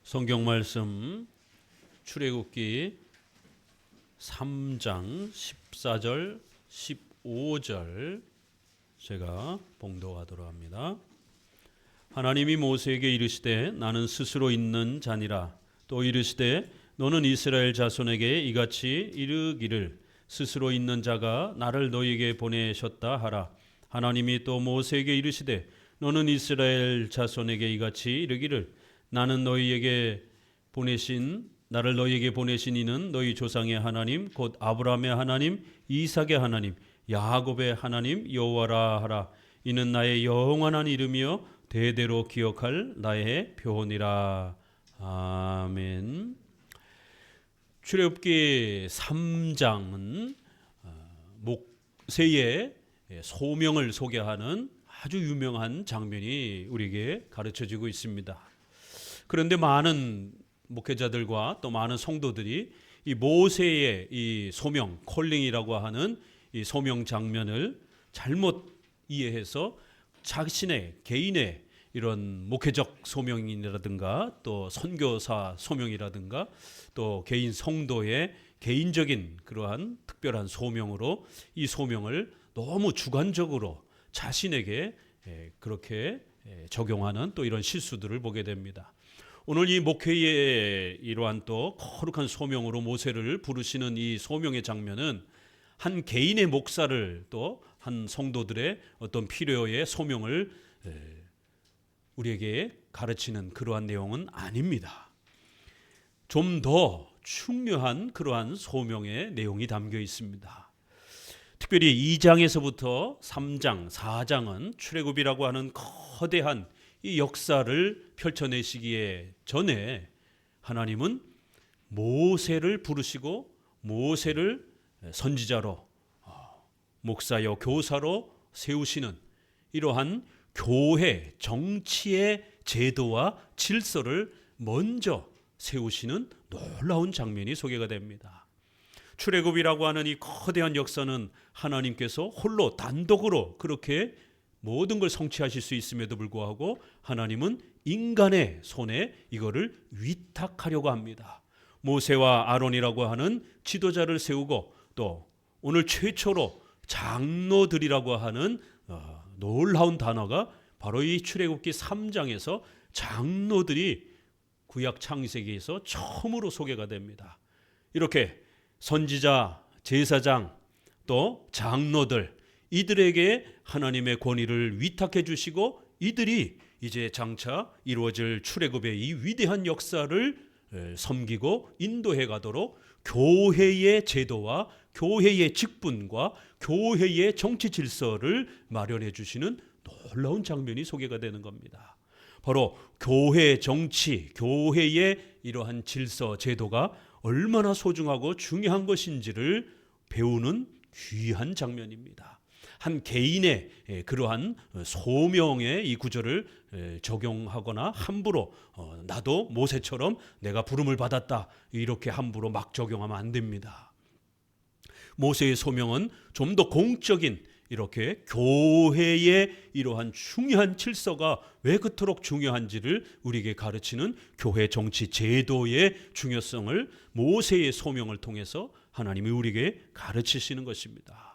성경 말씀 출애굽기 3장 14절 15절 제가 봉독하도록 합니다. 하나님이 모세에게 이르시되 나는 스스로 있는 자니라. 또 이르시되 너는 이스라엘 자손에게 이같이 이르기를 스스로 있는 자가 나를 너희에게 보내셨다 하라. 하나님이 또 모세에게 이르시되 너는 이스라엘 자손에게 이같이 이르기를 나는 나를 너희에게 보내신 이는 너희 조상의 하나님 곧 아브라함의 하나님 이삭의 하나님 야곱의 하나님 여호와라 하라. 이는 나의 영원한 이름이요 대대로 기억할 나의 표니라. 아멘. 출애굽기 3장은 모세의 소명을 소개하는 아주 유명한 장면이 우리에게 가르쳐지고 있습니다. 그런데 많은 목회자들과 또 많은 성도들이 이 모세의 이 소명, 콜링이라고 하는 이 소명 장면을 잘못 이해해서 자신의 개인의 이런 목회적 소명이라든가 또 선교사 소명이라든가 또 개인 성도의 개인적인 그러한 특별한 소명으로 이 소명을 너무 주관적으로 자신에게 그렇게 적용하는 또 이런 실수들을 보게 됩니다. 오늘 이 목회의 이러한 또 거룩한 소명으로 모세를 부르시는 이 소명의 장면은 한 개인의 목사를 또 한 성도들의 어떤 필요의 소명을 우리에게 가르치는 그러한 내용은 아닙니다. 좀 더 중요한 그러한 소명의 내용이 담겨 있습니다. 특별히 2장에서부터 3장, 4장은 출애굽이라고 하는 거대한 이 역사를 펼쳐내시기에 전에 하나님은 모세를 부르시고 모세를 선지자로 목사여 교사로 세우시는 이러한 교회 정치의 제도와 질서를 먼저 세우시는 놀라운 장면이 소개가 됩니다. 출애굽이라고 하는 이 거대한 역사는 하나님께서 홀로 단독으로 그렇게 모든 걸 성취하실 수 있음에도 불구하고 하나님은 인간의 손에 이거를 위탁하려고 합니다. 모세와 아론이라고 하는 지도자를 세우고 또 오늘 최초로 장로들이라고 하는 놀라운 단어가 바로 이 출애굽기 3장에서 장로들이 구약 창세기에서 처음으로 소개가 됩니다. 이렇게 선지자, 제사장, 또 장로들 이들에게 하나님의 권위를 위탁해 주시고 이들이 이제 장차 이루어질 출애굽의 이 위대한 역사를 섬기고 인도해 가도록 교회의 제도와 교회의 직분과 교회의 정치 질서를 마련해 주시는 놀라운 장면이 소개가 되는 겁니다. 바로 교회 정치, 교회의 이러한 질서, 제도가 얼마나 소중하고 중요한 것인지를 배우는 귀한 장면입니다. 한 개인의 그러한 소명의 이 구절을 적용하거나 함부로 나도 모세처럼 내가 부름을 받았다 이렇게 함부로 막 적용하면 안 됩니다. 모세의 소명은 좀 더 공적인 이렇게 교회의 이러한 중요한 질서가 왜 그토록 중요한지를 우리에게 가르치는 교회 정치 제도의 중요성을 모세의 소명을 통해서 하나님이 우리에게 가르치시는 것입니다.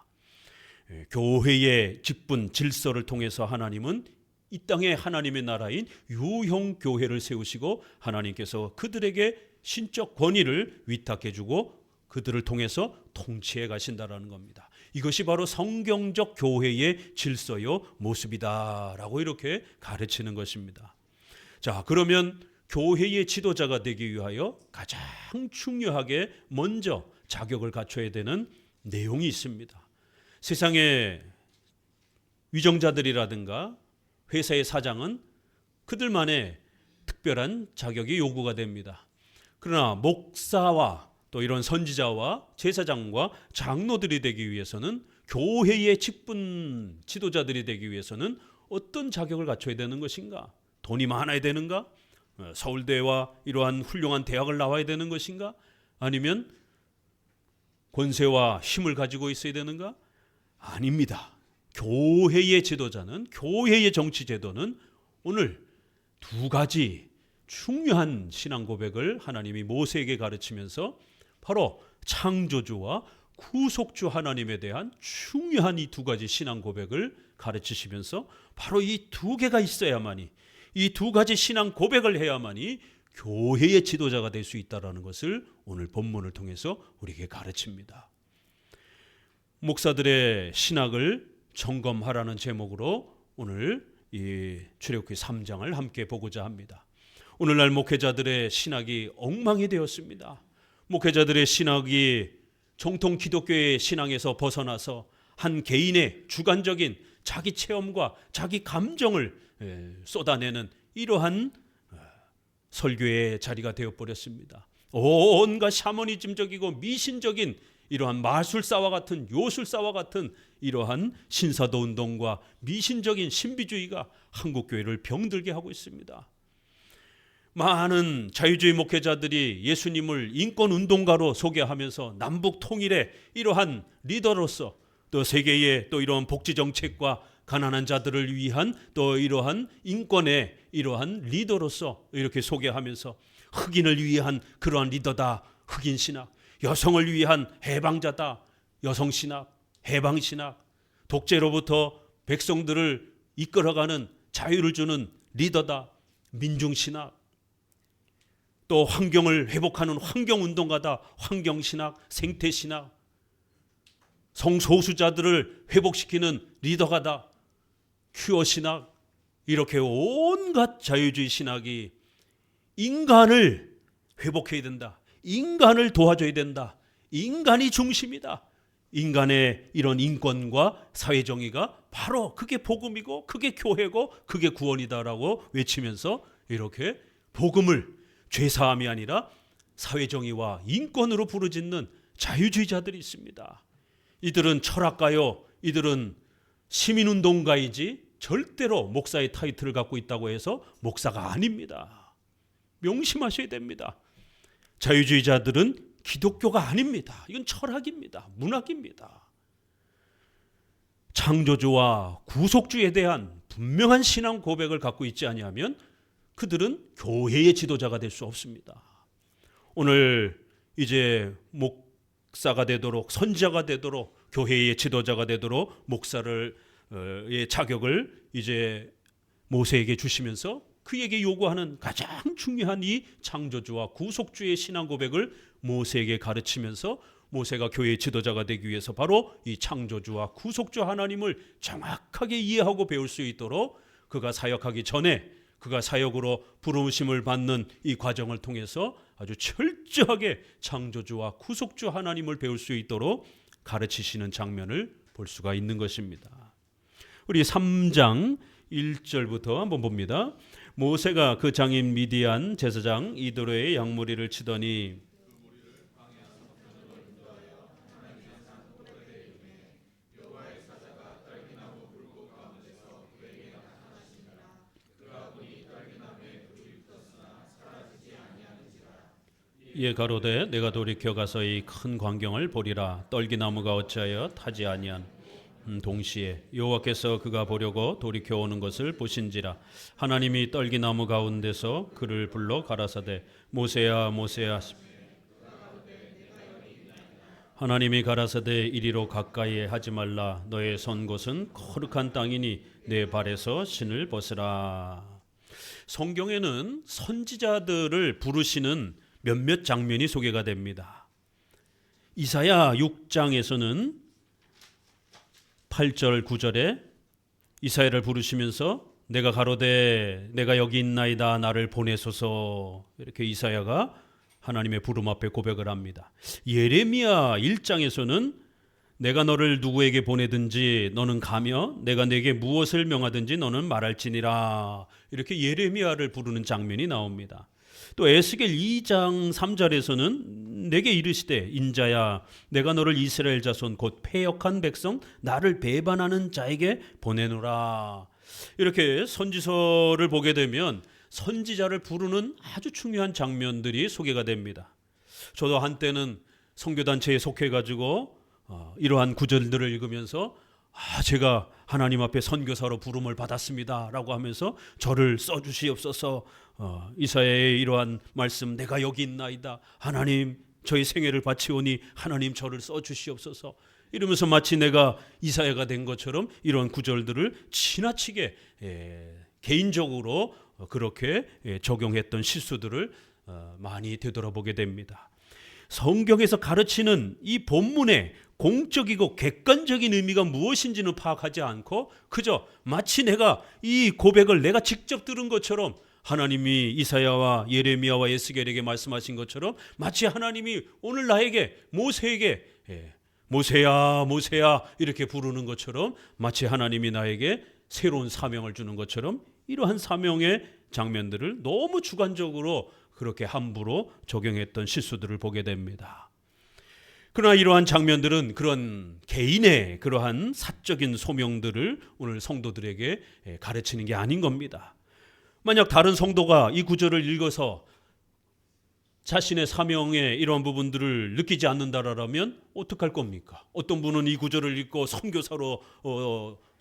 교회의 직분 질서를 통해서 하나님은 이 땅에 하나님의 나라인 유형교회를 세우시고 하나님께서 그들에게 신적 권위를 위탁해 주고 그들을 통해서 통치해 가신다라는 겁니다. 이것이 바로 성경적 교회의 질서요 모습이다라고 이렇게 가르치는 것입니다. 자, 그러면 교회의 지도자가 되기 위하여 가장 중요하게 먼저 자격을 갖춰야 되는 내용이 있습니다. 세상의 위정자들이라든가 회사의 사장은 그들만의 특별한 자격이 요구가 됩니다. 그러나 목사와 또 이런 선지자와 제사장과 장로들이 되기 위해서는 교회의 직분 지도자들이 되기 위해서는 어떤 자격을 갖춰야 되는 것인가? 돈이 많아야 되는가? 서울대와 이러한 훌륭한 대학을 나와야 되는 것인가? 아니면 권세와 힘을 가지고 있어야 되는가? 아닙니다. 교회의 지도자는 교회의 정치 제도는 오늘 두 가지 중요한 신앙 고백을 하나님이 모세에게 가르치면서 바로 창조주와 구속주 하나님에 대한 중요한 이 두 가지 신앙 고백을 가르치시면서 바로 이 두 개가 있어야만이, 이 두 가지 신앙 고백을 해야만이 교회의 지도자가 될 수 있다는 것을 오늘 본문을 통해서 우리에게 가르칩니다. 목사들의 신학을 점검하라는 제목으로 오늘 이 출애굽기 3장을 함께 보고자 합니다. 오늘날 목회자들의 신학이 엉망이 되었습니다. 목회자들의 신학이 정통 기독교의 신앙에서 벗어나서 한 개인의 주관적인 자기 체험과 자기 감정을 쏟아내는 이러한 설교의 자리가 되어버렸습니다. 온갖 샤머니즘적이고 미신적인 이러한 마술사와 같은, 요술사와 같은 이러한 신사도 운동과 미신적인 신비주의가 한국교회를 병들게 하고 있습니다. 많은 자유주의 목회자들이 예수님을 인권운동가로 소개하면서 남북 통일의 이러한 리더로서, 또 세계의 또 이러한 복지정책과 가난한 자들을 위한 또 이러한 인권의 이러한 리더로서 이렇게 소개하면서 흑인을 위한 그러한 리더다, 흑인신학, 여성을 위한 해방자다, 여성신학, 해방신학, 독재로부터 백성들을 이끌어가는 자유를 주는 리더다, 민중신학, 또 환경을 회복하는 환경운동가다, 환경신학, 생태신학, 성소수자들을 회복시키는 리더가다, 큐어신학, 이렇게 온갖 자유주의 신학이 인간을 회복해야 된다, 인간을 도와줘야 된다, 인간이 중심이다, 인간의 이런 인권과 사회정의가 바로 그게 복음이고 그게 교회고 그게 구원이다라고 외치면서 이렇게 복음을 죄사함이 아니라 사회정의와 인권으로 부르짖는 자유주의자들이 있습니다. 이들은 철학가요, 이들은 시민운동가이지 절대로 목사의 타이틀을 갖고 있다고 해서 목사가 아닙니다. 명심하셔야 됩니다. 자유주의자들은 기독교가 아닙니다. 이건 철학입니다. 문학입니다. 창조주와 구속주에 대한 분명한 신앙 고백을 갖고 있지 아니하면 그들은 교회의 지도자가 될 수 없습니다. 오늘 이제 목사가 되도록, 선지자가 되도록, 교회의 지도자가 되도록 목사를 의 자격을 이제 모세에게 주시면서 그에게 요구하는 가장 중요한 이 창조주와 구속주의 신앙 고백을 모세에게 가르치면서 모세가 교회의 지도자가 되기 위해서 바로 이 창조주와 구속주 하나님을 정확하게 이해하고 배울 수 있도록 그가 사역하기 전에 그가 사역으로 부르심을 받는 이 과정을 통해서 아주 철저하게 창조주와 구속주 하나님을 배울 수 있도록 가르치시는 장면을 볼 수가 있는 것입니다. 우리 3장 1절부터 한번 봅니다. 모세가 그 장인 미디안 제사장 이도로의 양무리를 치더니 이에 가로되 내가 돌이켜 가서 이 큰 광경을 보리라. 떨기나무가 어찌하여 타지 아니한 동시에 여호와께서 그가 보려고 돌이켜 오는 것을 보신지라. 하나님이 떨기나무 가운데서 그를 불러 가라사대 모세야 모세야. 하나님이 가라사대 이리로 가까이 하지 말라. 너의 선 곳은 거룩한 땅이니 내 발에서 신을 벗으라. 성경에는 선지자들을 부르시는 몇몇 장면이 소개가 됩니다. 이사야 6장에서는 8절 9절에 이사야를 부르시면서 내가 가로되 내가 여기 있나이다 나를 보내소서, 이렇게 이사야가 하나님의 부름 앞에 고백을 합니다. 예레미야 1장에서는 내가 너를 누구에게 보내든지 너는 가며 내가 내게 무엇을 명하든지 너는 말할지니라, 이렇게 예레미야를 부르는 장면이 나옵니다. 또 에스겔 2장 3절에서는 내게 이르시되 인자야 내가 너를 이스라엘 자손 곧 패역한 백성 나를 배반하는 자에게 보내노라. 이렇게 선지서를 보게 되면 선지자를 부르는 아주 중요한 장면들이 소개가 됩니다. 저도 한때는 선교단체에 속해가지고 이러한 구절들을 읽으면서 제가 하나님 앞에 선교사로 부름을 받았습니다라고 하면서 저를 써주시옵소서. 이사야의 이러한 말씀, 내가 여기 있나이다. 하나님 저희 생애를 바치오니 하나님 저를 써주시옵소서. 이러면서 마치 내가 이사야가 된 것처럼 이런 구절들을 지나치게 개인적으로 그렇게 적용했던 실수들을 많이 되돌아보게 됩니다. 성경에서 가르치는 이 본문의 공적이고 객관적인 의미가 무엇인지는 파악하지 않고 그저 마치 내가 이 고백을 내가 직접 들은 것처럼, 하나님이 이사야와 예레미야와 에스겔에게 말씀하신 것처럼 마치 하나님이 오늘 나에게 모세에게 모세야 모세야 이렇게 부르는 것처럼, 마치 하나님이 나에게 새로운 사명을 주는 것처럼 이러한 사명의 장면들을 너무 주관적으로 그렇게 함부로 적용했던 실수들을 보게 됩니다. 그러나 이러한 장면들은 그런 개인의 그러한 사적인 소명들을 오늘 성도들에게 가르치는 게 아닌 겁니다. 만약 다른 성도가 이 구절을 읽어서 자신의 사명의 이러한 부분들을 느끼지 않는다라면 어떡할 겁니까? 어떤 분은 이 구절을 읽고 선교사로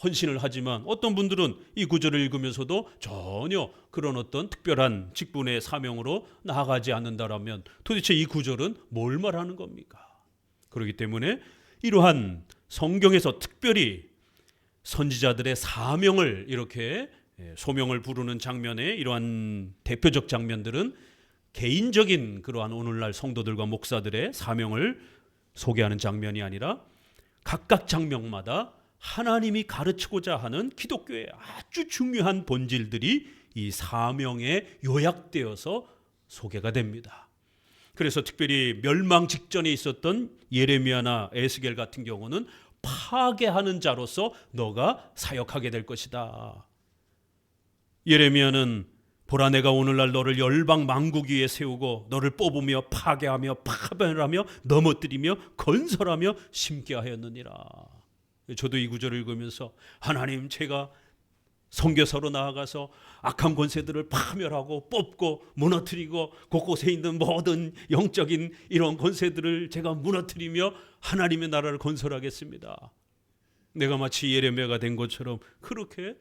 헌신을 하지만 어떤 분들은 이 구절을 읽으면서도 전혀 그런 어떤 특별한 직분의 사명으로 나아가지 않는다라면 도대체 이 구절은 뭘 말하는 겁니까? 그렇기 때문에 이러한 성경에서 특별히 선지자들의 사명을 이렇게 소명을 부르는 장면의 이러한 대표적 장면들은 개인적인 그러한 오늘날 성도들과 목사들의 사명을 소개하는 장면이 아니라 각각 장면마다 하나님이 가르치고자 하는 기독교의 아주 중요한 본질들이 이 사명에 요약되어서 소개가 됩니다. 그래서 특별히 멸망 직전에 있었던 예레미야나 에스겔 같은 경우는 파괴하는 자로서 너가 사역하게 될 것이다. 예레미야는 보라, 내가 오늘날 너를 열방 만국 위에 세우고 너를 뽑으며 파괴하며 파멸하며 넘어뜨리며 건설하며 심게 하였느니라. 저도 이 구절을 읽으면서 하나님, 제가 선교사로 나아가서 악한 권세들을 파멸하고 뽑고 무너뜨리고 곳곳에 있는 모든 영적인 이런 권세들을 제가 무너뜨리며 하나님의 나라를 건설하겠습니다. 내가 마치 예레미야가 된 것처럼 그렇게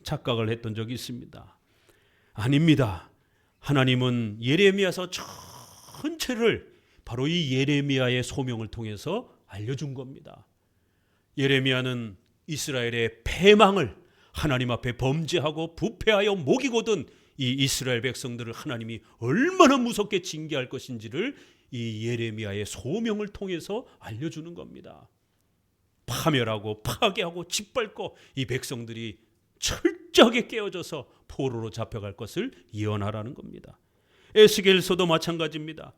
착각을 했던 적이 있습니다. 아닙니다. 하나님은 예레미야서 전체를 바로 이 예레미야의 소명을 통해서 알려준 겁니다. 예레미야는 이스라엘의 패망을 하나님 앞에 범죄하고 부패하여 목이고든 이 이스라엘 백성들을 하나님이 얼마나 무섭게 징계할 것인지를 이 예레미야의 소명을 통해서 알려주는 겁니다. 파멸하고 파괴하고 짓밟고 이 백성들이 철저하게 깨어져서 포로로 잡혀갈 것을 예언하라는 겁니다. 에스겔서도 마찬가지입니다.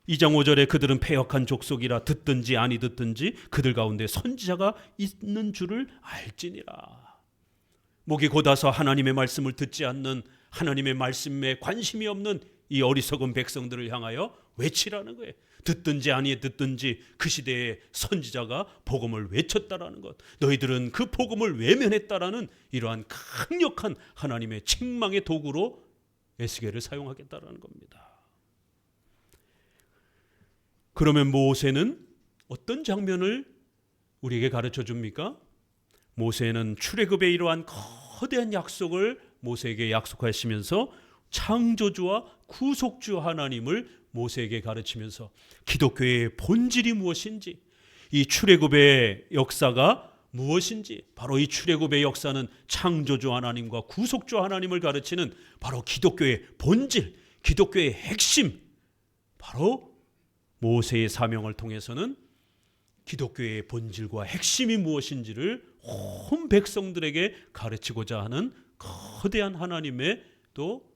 2장 5절에 그들은 패역한 족속이라 듣든지 아니 듣든지 그들 가운데 선지자가 있는 줄을 알지니라. 목이 곧아서 하나님의 말씀을 듣지 않는, 하나님의 말씀에 관심이 없는 이 어리석은 백성들을 향하여 외치라는 거예요. 듣든지 아니 듣든지 그 시대에 선지자가 복음을 외쳤다라는 것, 너희들은 그 복음을 외면했다라는 이러한 강력한 하나님의 책망의 도구로 에스겔을 사용하겠다라는 겁니다. 그러면 모세는 어떤 장면을 우리에게 가르쳐 줍니까? 모세는 출애굽의 이러한 거대한 약속을 모세에게 약속하시면서 창조주와 구속주 하나님을 모세에게 가르치면서 기독교의 본질이 무엇인지, 이 출애굽의 역사가 무엇인지, 바로 이 출애굽의 역사는 창조주 하나님과 구속주 하나님을 가르치는 바로 기독교의 본질, 기독교의 핵심, 바로 모세의 사명을 통해서는 기독교의 본질과 핵심이 무엇인지를 온 백성들에게 가르치고자 하는 거대한 하나님의 또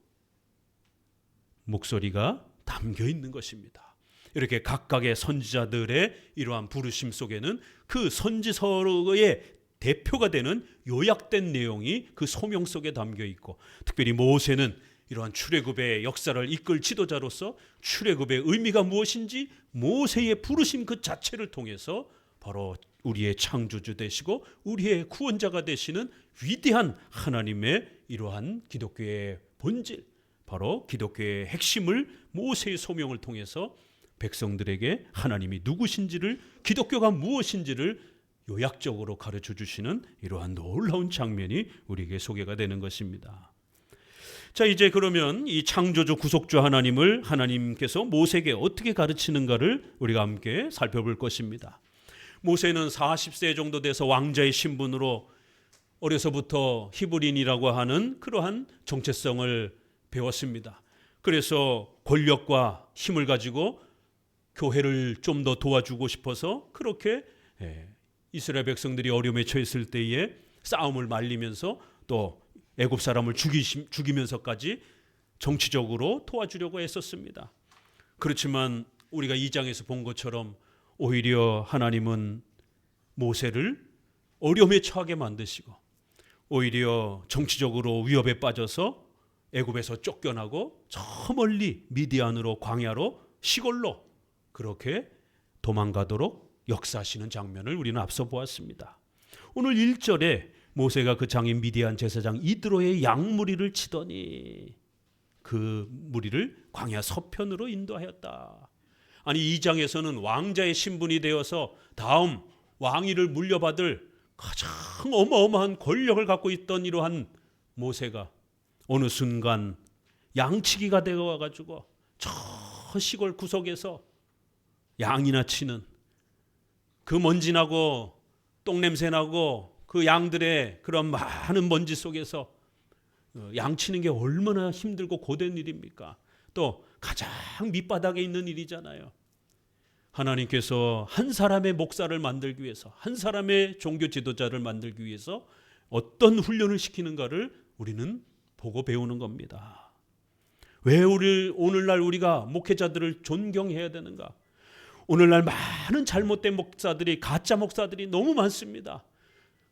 목소리가 담겨 있는 것입니다. 이렇게 각각의 선지자들의 이러한 부르심 속에는 그 선지서의 대표가 되는 요약된 내용이 그 소명 속에 담겨 있고, 특별히 모세는 이러한 출애굽의 역사를 이끌 지도자로서 출애굽의 의미가 무엇인지 모세의 부르심 그 자체를 통해서 바로 우리의 창조주 되시고 우리의 구원자가 되시는 위대한 하나님의 이러한 기독교의 본질, 바로 기독교의 핵심을 모세의 소명을 통해서 백성들에게 하나님이 누구신지를, 기독교가 무엇인지를 요약적으로 가르쳐 주시는 이러한 놀라운 장면이 우리에게 소개가 되는 것입니다. 자, 이제 그러면 이 창조주 구속주 하나님을 하나님께서 모세에게 어떻게 가르치는가를 우리가 함께 살펴볼 것입니다. 모세는 40세 정도 돼서 왕자의 신분으로 어려서부터 히브리인이라고 하는 그러한 정체성을 배웠습니다. 그래서 권력과 힘을 가지고 교회를 좀 더 도와주고 싶어서 그렇게 이스라엘 백성들이 어려움에 처했을 때에 싸움을 말리면서 또 애굽 사람을 죽이면서까지 정치적으로 도와주려고 애썼습니다. 그렇지만 우리가 2장에서 본 것처럼 오히려 하나님은 모세를 어려움에 처하게 만드시고 오히려 정치적으로 위협에 빠져서 애굽에서 쫓겨나고 저 멀리 미디안으로 광야로 시골로 그렇게 도망가도록 역사하시는 장면을 우리는 앞서 보았습니다. 오늘 1절에 모세가 그 장인 미디안 제사장 이드로의 양무리를 치더니 그 무리를 광야 서편으로 인도하였다. 아니 2장에서는 왕자의 신분이 되어서 다음 왕위를 물려받을 가장 어마어마한 권력을 갖고 있던 이러한 모세가 어느 순간 양치기가 되어가지고 저 시골 구석에서 양이나 치는 그 먼지나고 똥냄새나고 그 양들의 그런 많은 먼지 속에서 양치는 게 얼마나 힘들고 고된 일입니까? 또 가장 밑바닥에 있는 일이잖아요. 하나님께서 한 사람의 목사를 만들기 위해서 한 사람의 종교 지도자를 만들기 위해서 어떤 훈련을 시키는가를 우리는 보고 배우는 겁니다. 왜 오늘날 우리가 목회자들을 존경해야 되는가? 오늘날 많은 잘못된 목사들이 가짜 목사들이 너무 많습니다.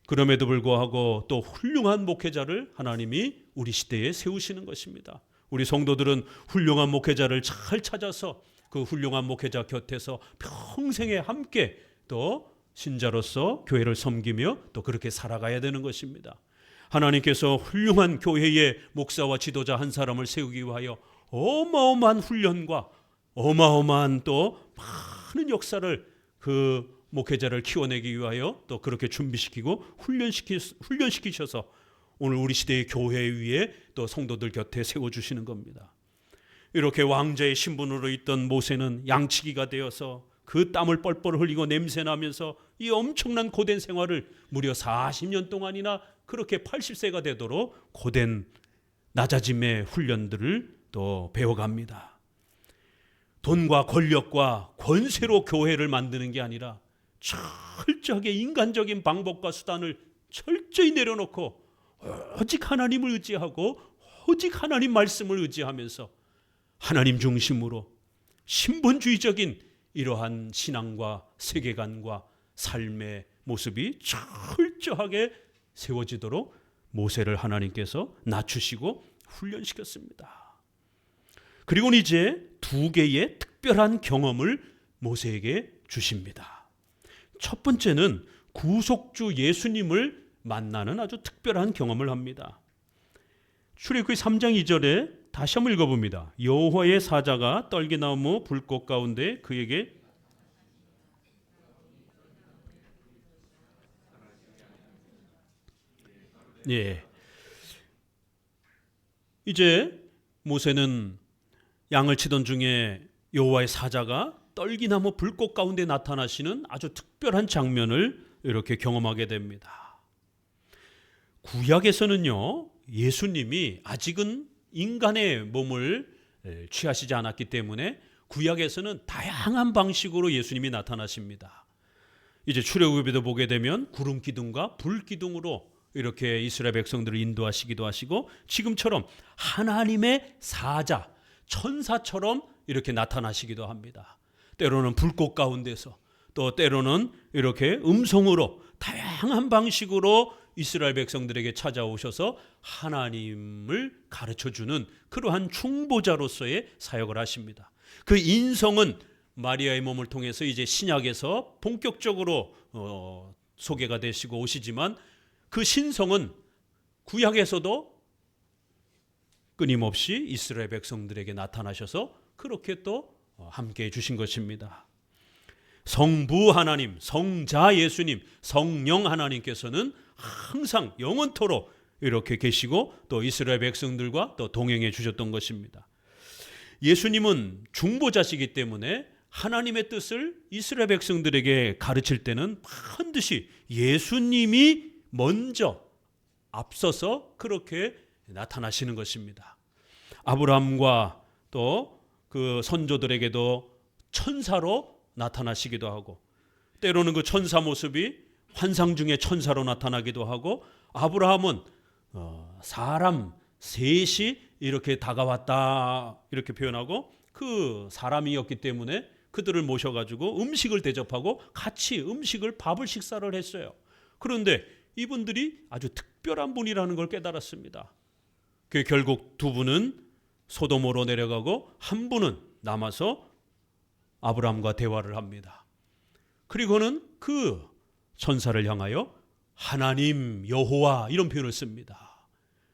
그럼에도 불구하고 또 훌륭한 목회자를 하나님이 우리 시대에 세우시는 것입니다. 우리 성도들은 훌륭한 목회자를 잘 찾아서 그 훌륭한 목회자 곁에서 평생에 함께 또 신자로서 교회를 섬기며 또 그렇게 살아가야 되는 것입니다. 하나님께서 훌륭한 교회의 목사와 지도자 한 사람을 세우기 위하여 어마어마한 훈련과 어마어마한 또 많은 역사를 그 목회자를 키워내기 위하여 또 그렇게 준비시키고 훈련시키셔서 오늘 우리 시대의 교회 위에 또 성도들 곁에 세워주시는 겁니다. 이렇게 왕자의 신분으로 있던 모세는 양치기가 되어서 그 땀을 뻘뻘 흘리고 냄새나면서 이 엄청난 고된 생활을 무려 40년 동안이나 그렇게 80세가 되도록 고된 낮아짐의 훈련들을 또 배워갑니다. 돈과 권력과 권세로 교회를 만드는 게 아니라 철저하게 인간적인 방법과 수단을 철저히 내려놓고 오직 하나님을 의지하고 오직 하나님 말씀을 의지하면서 하나님 중심으로 신본주의적인 이러한 신앙과 세계관과 삶의 모습이 철저하게 세워지도록 모세를 하나님께서 낮추시고 훈련시켰습니다. 그리고는 이제 두 개의 특별한 경험을 모세에게 주십니다. 첫 번째는 구속주 예수님을 만나는 아주 특별한 경험을 합니다. 출애굽기 3장 2절에 다시 한번 읽어봅니다. 여호와의 사자가 떨기나무 불꽃 가운데 그에게 이제 모세는 양을 치던 중에 여호와의 사자가 떨기나무 불꽃 가운데 나타나시는 아주 특별한 장면을 이렇게 경험하게 됩니다. 구약에서는요, 예수님이 아직은 인간의 몸을 취하시지 않았기 때문에 구약에서는 다양한 방식으로 예수님이 나타나십니다. 이제 출애굽에도 보게 되면 구름 기둥과 불 기둥으로 이렇게 이스라엘 백성들을 인도하시기도 하시고 지금처럼 하나님의 사자, 천사처럼 이렇게 나타나시기도 합니다. 때로는 불꽃 가운데서 또 때로는 이렇게 음성으로 다양한 방식으로 이스라엘 백성들에게 찾아오셔서 하나님을 가르쳐주는 그러한 중보자로서의 사역을 하십니다. 그 인성은 마리아의 몸을 통해서 이제 신약에서 본격적으로 소개가 되시고 오시지만 그 신성은 구약에서도 끊임없이 이스라엘 백성들에게 나타나셔서 그렇게 또 함께해 주신 것입니다. 성부 하나님, 성자 예수님, 성령 하나님께서는 항상 영원토록 이렇게 계시고 또 이스라엘 백성들과 또 동행해 주셨던 것입니다. 예수님은 중보자시기 때문에 하나님의 뜻을 이스라엘 백성들에게 가르칠 때는 반드시 예수님이 먼저 앞서서 그렇게 나타나시는 것입니다. 아브라함과 또 그 선조들에게도 천사로 나타나시기도 하고, 때로는 그 천사 모습이 환상 중에 천사로 나타나기도 하고, 아브라함은 사람 셋이 이렇게 다가왔다 이렇게 표현하고, 그 사람이었기 때문에 그들을 모셔가지고 음식을 대접하고 같이 밥을 식사를 했어요. 그런데 이분들이 아주 특별한 분이라는 걸 깨달았습니다. 그 결국 두 분은 소돔으로 내려가고 한 분은 남아서 아브라함과 대화를 합니다. 그리고는 그 천사를 향하여 하나님 여호와 이런 표현을 씁니다.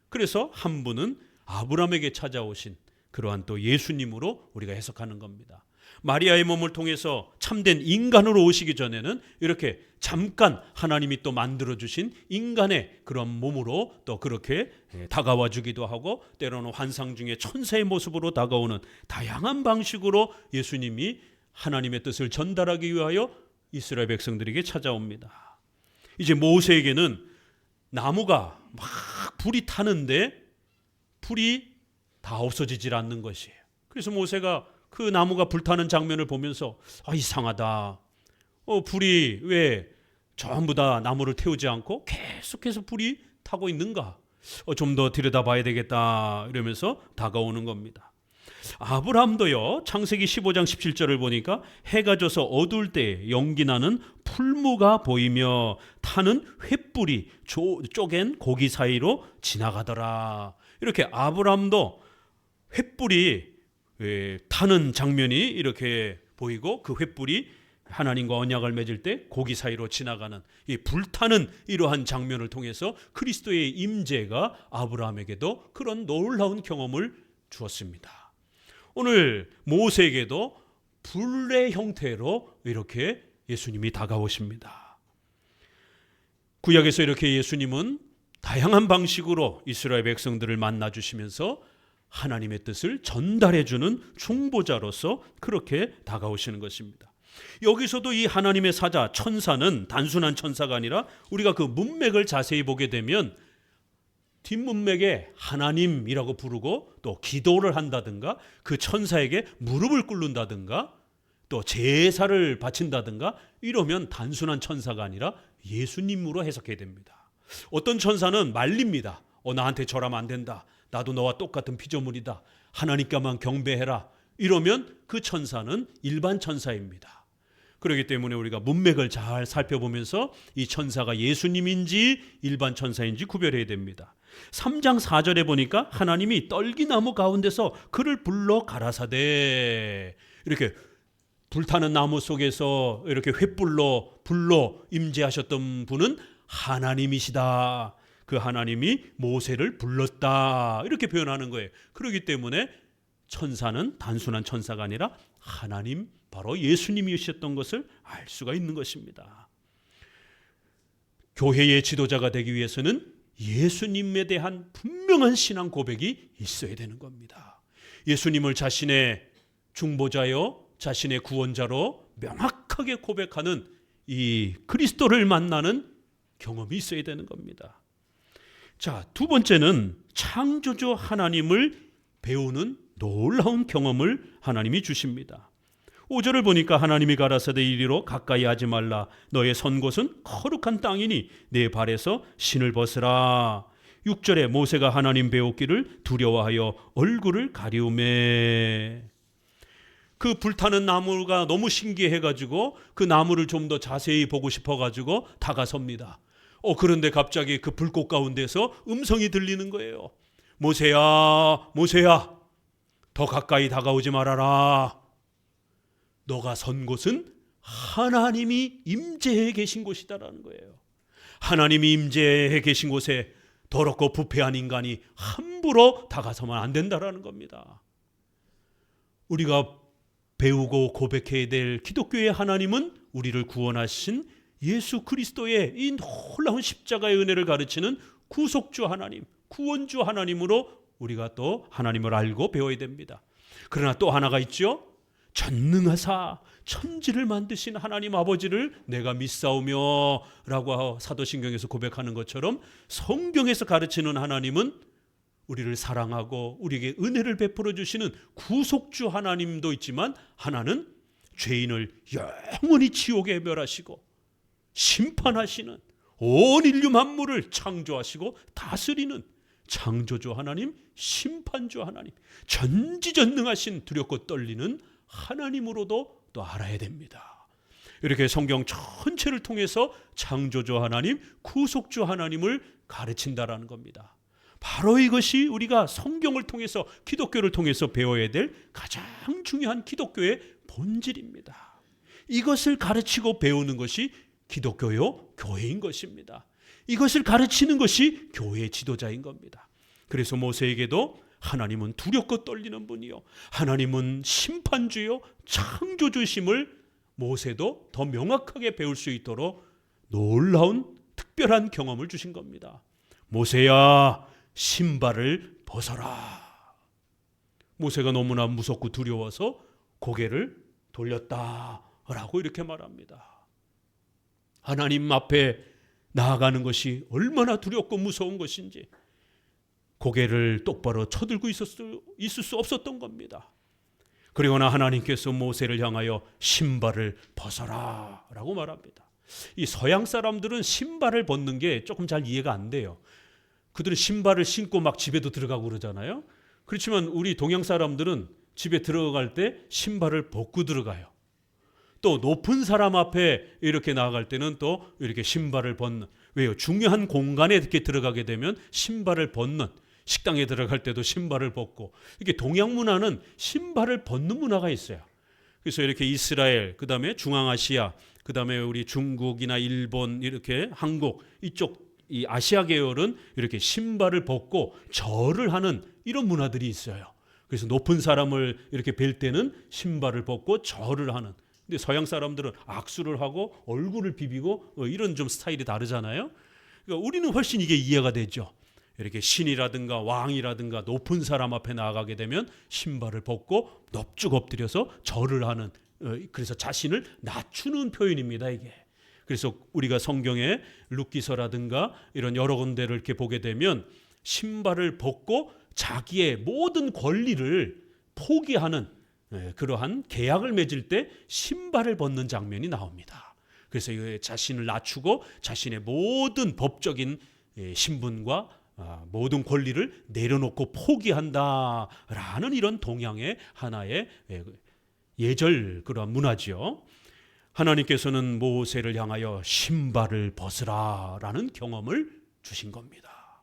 그래서 한 분은 아브라함에게 찾아오신 그러한 또 예수님으로 우리가 해석하는 겁니다. 마리아의 몸을 통해서 참된 인간으로 오시기 전에는 이렇게 잠깐 하나님이 또 만들어주신 인간의 그런 몸으로 또 그렇게 다가와 주기도 하고, 때로는 환상 중에 천사의 모습으로 다가오는 다양한 방식으로 예수님이 하나님의 뜻을 전달하기 위하여 이스라엘 백성들에게 찾아옵니다. 이제 모세에게는 나무가 막 불이 타는데 불이 다 없어지질 않는 것이에요. 그래서 모세가 그 나무가 불타는 장면을 보면서 이상하다. 불이 왜 전부 다 나무를 태우지 않고 계속해서 불이 타고 있는가? 좀 더 들여다봐야 되겠다 이러면서 다가오는 겁니다. 아브라함도요, 창세기 15장 17절을 보니까 해가 져서 어두울 때 연기나는 풀무가 보이며 타는 횃불이 쪼갠 고기 사이로 지나가더라. 이렇게 아브라함도 횃불이 타는 장면이 이렇게 보이고, 그 횃불이 하나님과 언약을 맺을 때 고기 사이로 지나가는 이 불타는 이러한 장면을 통해서 그리스도의 임재가 아브라함에게도 그런 놀라운 경험을 주었습니다. 오늘 모세에게도 불의 형태로 이렇게 예수님이 다가오십니다. 구약에서 이렇게 예수님은 다양한 방식으로 이스라엘 백성들을 만나주시면서 하나님의 뜻을 전달해주는 중보자로서 그렇게 다가오시는 것입니다. 여기서도 이 하나님의 사자 천사는 단순한 천사가 아니라 우리가 그 문맥을 자세히 보게 되면 뒷문맥에 하나님이라고 부르고 또 기도를 한다든가 그 천사에게 무릎을 꿇는다든가 또 제사를 바친다든가 이러면 단순한 천사가 아니라 예수님으로 해석해야 됩니다. 어떤 천사는 말립니다. 나한테 절하면 안 된다. 나도 너와 똑같은 피조물이다. 하나님께만 경배해라. 이러면 그 천사는 일반 천사입니다. 그렇기 때문에 우리가 문맥을 잘 살펴보면서 이 천사가 예수님인지 일반 천사인지 구별해야 됩니다. 3장 4절에 보니까 하나님이 떨기나무 가운데서 그를 불러 가라사대, 이렇게 불타는 나무 속에서 이렇게 횃불로 불로 임재하셨던 분은 하나님이시다. 그 하나님이 모세를 불렀다. 이렇게 표현하는 거예요. 그렇기 때문에 천사는 단순한 천사가 아니라 하나님, 바로 예수님이셨던 것을 알 수가 있는 것입니다. 교회의 지도자가 되기 위해서는 예수님에 대한 분명한 신앙 고백이 있어야 되는 겁니다. 예수님을 자신의 중보자요, 자신의 구원자로 명확하게 고백하는 이 그리스도를 만나는 경험이 있어야 되는 겁니다. 자, 두 번째는 창조주 하나님을 배우는 놀라운 경험을 하나님이 주십니다. 5절을 보니까 하나님이 가라사대 이리로 가까이 하지 말라. 너의 선 곳은 거룩한 땅이니 내 발에서 신을 벗으라. 6절에 모세가 하나님 배웠기를 두려워하여 얼굴을 가리우매. 그 불타는 나무가 너무 신기해가지고 그 나무를 좀 더 자세히 보고 싶어가지고 다가섭니다. 그런데 갑자기 그 불꽃 가운데서 음성이 들리는 거예요. 모세야, 모세야, 더 가까이 다가오지 말아라. 너가 선 곳은 하나님이 임재해 계신 곳이다라는 거예요. 하나님이 임재해 계신 곳에 더럽고 부패한 인간이 함부로 다가서면 안 된다라는 겁니다. 우리가 배우고 고백해야 될 기독교의 하나님은 우리를 구원하신 예수 그리스도의 이 놀라운 십자가의 은혜를 가르치는 구속주 하나님, 구원주 하나님으로 우리가 또 하나님을 알고 배워야 됩니다. 그러나 또 하나가 있죠. 전능하사 천지를 만드신 하나님 아버지를 내가 믿사오며 라고 사도신경에서 고백하는 것처럼 성경에서 가르치는 하나님은 우리를 사랑하고 우리에게 은혜를 베풀어 주시는 구속주 하나님도 있지만, 하나는 죄인을 영원히 지옥에 멸하시고 심판하시는, 온 인류 만물을 창조하시고 다스리는 창조주 하나님, 심판주 하나님, 전지전능하신 두렵고 떨리는 하나님으로도 또 알아야 됩니다. 이렇게 성경 전체를 통해서 창조주 하나님, 구속주 하나님을 가르친다라는 겁니다. 바로 이것이 우리가 성경을 통해서, 기독교를 통해서 배워야 될 가장 중요한 기독교의 본질입니다. 이것을 가르치고 배우는 것이 기독교요 교회인 것입니다. 이것을 가르치는 것이 교회의 지도자인 겁니다. 그래서 모세에게도 하나님은 두렵고 떨리는 분이요, 하나님은 심판주요 창조주심을 모세도 더 명확하게 배울 수 있도록 놀라운 특별한 경험을 주신 겁니다. 모세야, 신발을 벗어라. 모세가 너무나 무섭고 두려워서 고개를 돌렸다라고 이렇게 말합니다. 하나님 앞에 나아가는 것이 얼마나 두렵고 무서운 것인지 고개를 똑바로 쳐들고 있을 수 없었던 겁니다. 그러나 하나님께서 모세를 향하여 신발을 벗어라 라고 말합니다. 이 서양 사람들은 신발을 벗는 게 조금 잘 이해가 안 돼요. 그들은 신발을 신고 막 집에도 들어가고 그러잖아요. 그렇지만 우리 동양 사람들은 집에 들어갈 때 신발을 벗고 들어가요. 또 높은 사람 앞에 이렇게 나아갈 때는 또 이렇게 신발을 벗는, 왜요? 중요한 공간에 이렇게 들어가게 되면 신발을 벗는, 식당에 들어갈 때도 신발을 벗고, 이렇게 동양 문화는 신발을 벗는 문화가 있어요. 그래서 이렇게 이스라엘, 그 다음에 중앙아시아, 그 다음에 우리 중국이나 일본, 이렇게 한국 이쪽 이 아시아 계열은 이렇게 신발을 벗고 절을 하는 이런 문화들이 있어요. 그래서 높은 사람을 이렇게 뵐 때는 신발을 벗고 절을 하는. 근데 서양 사람들은 악수를 하고 얼굴을 비비고 이런 좀 스타일이 다르잖아요. 그러니까 우리는 훨씬 이게 이해가 되죠. 이렇게 신이라든가 왕이라든가 높은 사람 앞에 나아가게 되면 신발을 벗고 넙죽 엎드려서 절을 하는, 그래서 자신을 낮추는 표현입니다, 이게. 그래서 우리가 성경에 룻기서라든가 이런 여러 군데를 이렇게 보게 되면 신발을 벗고 자기의 모든 권리를 포기하는 그러한 계약을 맺을 때 신발을 벗는 장면이 나옵니다. 그래서 자신을 낮추고 자신의 모든 법적인 신분과 모든 권리를 내려놓고 포기한다라는 이런 동양의 하나의 예절 그런 문화죠. 하나님께서는 모세를 향하여 신발을 벗으라라는 경험을 주신 겁니다.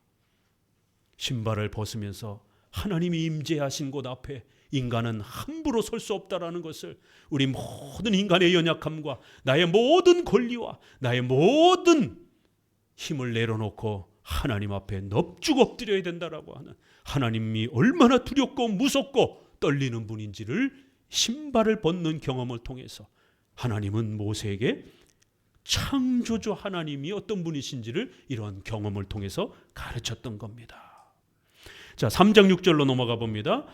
신발을 벗으면서 하나님이 임재하신 곳 앞에 인간은 함부로 설 수 없다라는 것을, 우리 모든 인간의 연약함과 나의 모든 권리와 나의 모든 힘을 내려놓고 하나님 앞에 넙죽 엎드려야 된다라고 하는, 하나님이 얼마나 두렵고 무섭고 떨리는 분인지를 신발을 벗는 경험을 통해서 하나님은 모세에게 창조주 하나님이 어떤 분이신지를 이런 경험을 통해서 가르쳤던 겁니다. 자, 3장 6절로 넘어가 봅니다.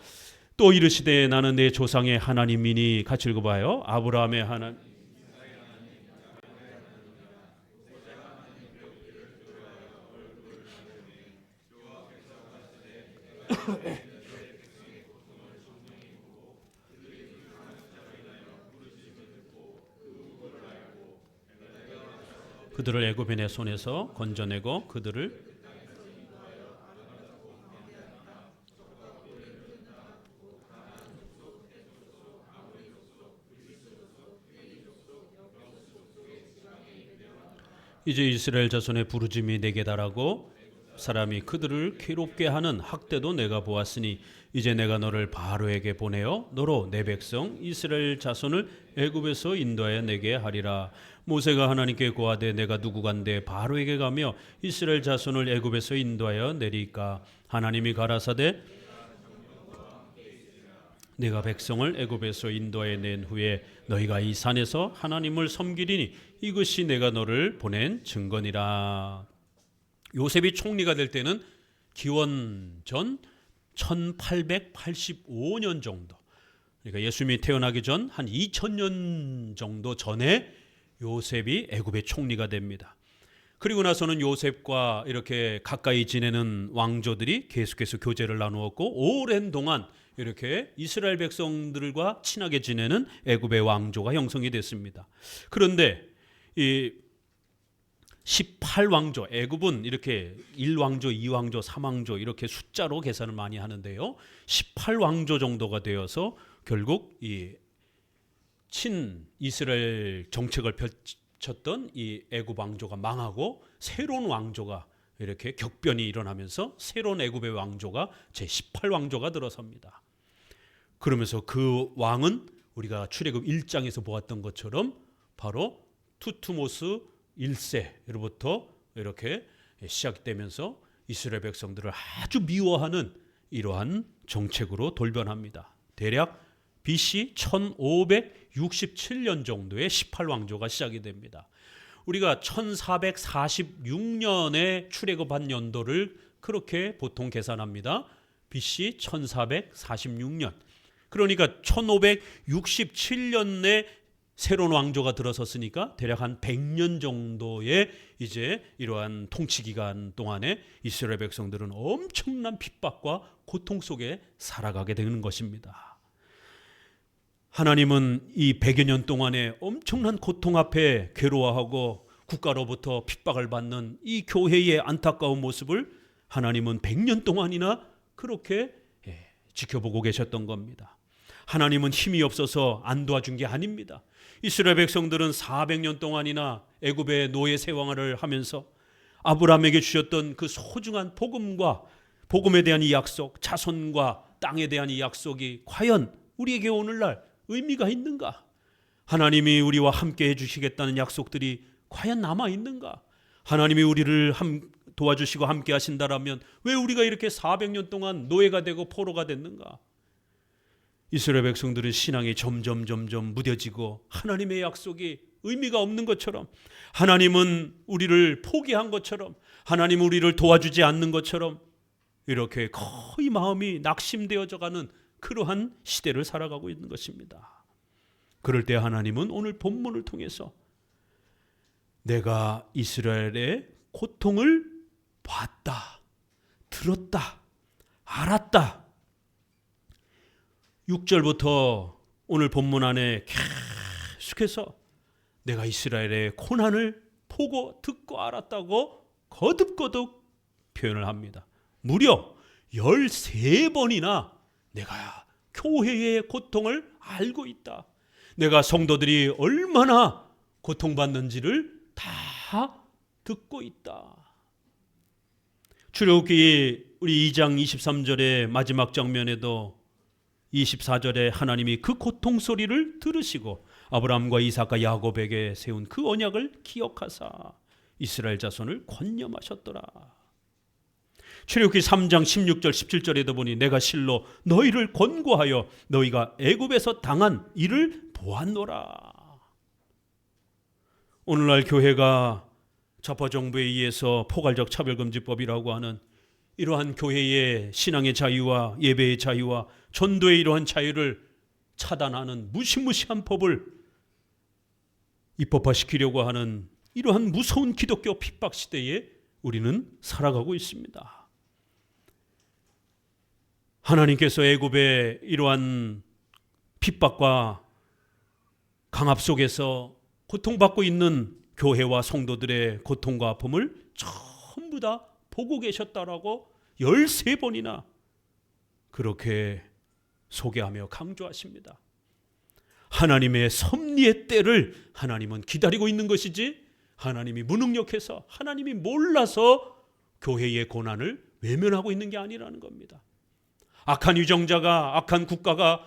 또 이르시되 나는 내 조상의 하나님이니, 같이 읽어봐요. 아브라함의 하나님, 그들을 애굽인의 손에서 건져내고 그들을 이제 이스라엘 자손의 부르짐이 내게 달하고 사람이 그들을 괴롭게 하는 학대도 내가 보았으니 이제 내가 너를 바로에게 보내어 너로 내 백성 이스라엘 자손을 애굽에서 인도하여 내게 하리라. 모세가 하나님께 고하되 내가 누구간데 바로에게 가며 이스라엘 자손을 애굽에서 인도하여 내리까. 하나님이 가라사대 내가 백성을 애굽에서 인도해 낸 후에 너희가 이 산에서 하나님을 섬기리니 이것이 내가 너를 보낸 증거니라. 요셉이 총리가 될 때는 기원전 1885년 정도, 그러니까 예수님이 태어나기 전 한 2000년 정도 전에 요셉이 애굽의 총리가 됩니다. 그리고 나서는 요셉과 이렇게 가까이 지내는 왕조들이 계속해서 교제를 나누었고, 오랜 동안 이렇게 이스라엘 백성들과 친하게 지내는 애굽의 왕조가 형성이 됐습니다. 그런데 이 18왕조, 애굽은 이렇게 1왕조, 2왕조, 3왕조 이렇게 숫자로 계산을 많이 하는데요. 18왕조 정도가 되어서 결국 이 친 이스라엘 정책을 펼쳤던 이 애굽 왕조가 망하고 새로운 왕조가 이렇게 격변이 일어나면서 새로운 애굽의 왕조가 제18왕조가 들어섭니다. 그러면서 그 왕은 우리가 출애굽 1장에서 보았던 것처럼 바로 투트모스 1세로부터 이렇게 시작되면서 이스라엘 백성들을 아주 미워하는 이러한 정책으로 돌변합니다. 대략 BC 1567년 정도에 18왕조가 시작이 됩니다. 우리가 1446년에 출애굽한 연도를 그렇게 보통 계산합니다. BC 1446년. 그러니까 1567년에 새로운 왕조가 들어섰으니까 대략 한 100년 정도의 이제 이러한 통치 기간 동안에 이스라엘 백성들은 엄청난 핍박과 고통 속에 살아가게 되는 것입니다. 하나님은 이 100여 년 동안에 엄청난 고통 앞에 괴로워하고 국가로부터 핍박을 받는 이 교회의 안타까운 모습을 하나님은 100년 동안이나 그렇게 지켜보고 계셨던 겁니다. 하나님은 힘이 없어서 안 도와준 게 아닙니다. 이스라엘 백성들은 400년 동안이나 애굽의 노예 생활을 하면서 아브라함에게 주셨던 그 소중한 복음과 복음에 대한 이 약속, 자손과 땅에 대한 이 약속이 과연 우리에게 오늘날 의미가 있는가? 하나님이 우리와 함께 해주시겠다는 약속들이 과연 남아있는가? 하나님이 우리를 도와주시고 함께 하신다라면 왜 우리가 이렇게 400년 동안 노예가 되고 포로가 됐는가? 이스라엘 백성들의 신앙이 점점 무뎌지고 하나님의 약속이 의미가 없는 것처럼, 하나님은 우리를 포기한 것처럼, 하나님은 우리를 도와주지 않는 것처럼 이렇게 거의 마음이 낙심되어져 가는 그러한 시대를 살아가고 있는 것입니다. 그럴 때 하나님은 오늘 본문을 통해서 내가 이스라엘의 고통을 봤다, 들었다, 알았다. 6절부터 오늘 본문 안에 계속해서 내가 이스라엘의 고난을 보고 듣고 알았다고 거듭거듭 표현을 합니다. 무려 13번이나 내가 교회의 고통을 알고 있다, 내가 성도들이 얼마나 고통받는지를 다 듣고 있다. 출애굽기 우리 2장 23절의 마지막 장면에도 24절에 하나님이 그 고통 소리를 들으시고 아브라함과 이삭과 야곱에게 세운 그 언약을 기억하사 이스라엘 자손을 권념하셨더라. 출애굽기 3장 16절 17절에도 보니 내가 실로 너희를 권고하여 너희가 애굽에서 당한 일을 보았노라. 오늘날 교회가 좌파 정부에 의해서 포괄적 차별금지법이라고 하는 이러한 교회의 신앙의 자유와 예배의 자유와 전도의 이러한 자유를 차단하는 무시무시한 법을 입법화시키려고 하는 이러한 무서운 기독교 핍박 시대에 우리는 살아가고 있습니다. 하나님께서 애굽의 이러한 핍박과 강압 속에서 고통받고 있는 교회와 성도들의 고통과 아픔을 전부 다 보고 계셨다라고 13번이나 그렇게 소개하며 강조하십니다. 하나님의 섭리의 때를 하나님은 기다리고 있는 것이지, 하나님이 무능력해서, 하나님이 몰라서 교회의 고난을 외면하고 있는 게 아니라는 겁니다. 악한 유정자가, 악한 국가가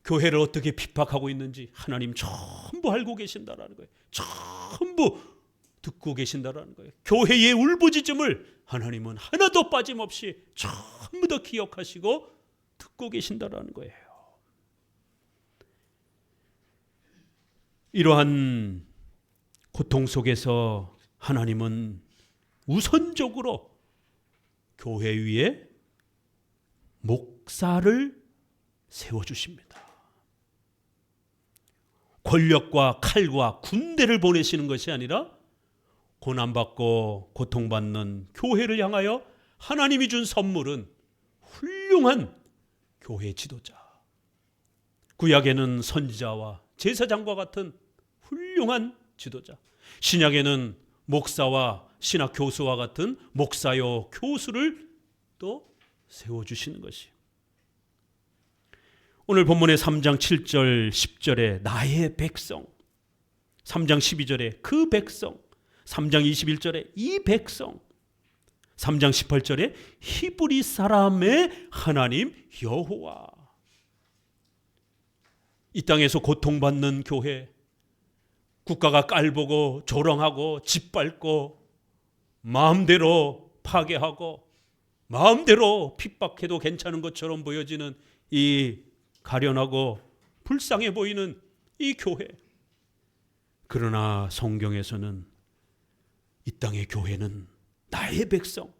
교회를 어떻게 핍박하고 있는지 하나님 전부 알고 계신다라는 거예요. 전부 듣고 계신다라는 거예요. 교회의 울부짖음을 하나님은 하나도 빠짐없이 전부 다 기억하시고 듣고 계신다라는 거예요. 이러한 고통 속에서 하나님은 우선적으로 교회 위에 목사를 세워주십니다. 권력과 칼과 군대를 보내시는 것이 아니라 고난받고 고통받는 교회를 향하여 하나님이 준 선물은 훌륭한 교회 지도자, 구약에는 선지자와 제사장과 같은 훌륭한 지도자, 신약에는 목사와 신학 교수와 같은 목사요 교수를 또 세워주시는 것이에요. 오늘 본문의 3장 7절 10절에 나의 백성, 3장 12절에 그 백성, 3장 21절에 이 백성, 3장 18절에 히브리 사람의 하나님 여호와. 이 땅에서 고통받는 교회, 국가가 깔보고 조롱하고 짓밟고 마음대로 파괴하고 마음대로 핍박해도 괜찮은 것처럼 보여지는 이 가련하고 불쌍해 보이는 이 교회. 그러나 성경에서는 이 땅의 교회는 나의 백성,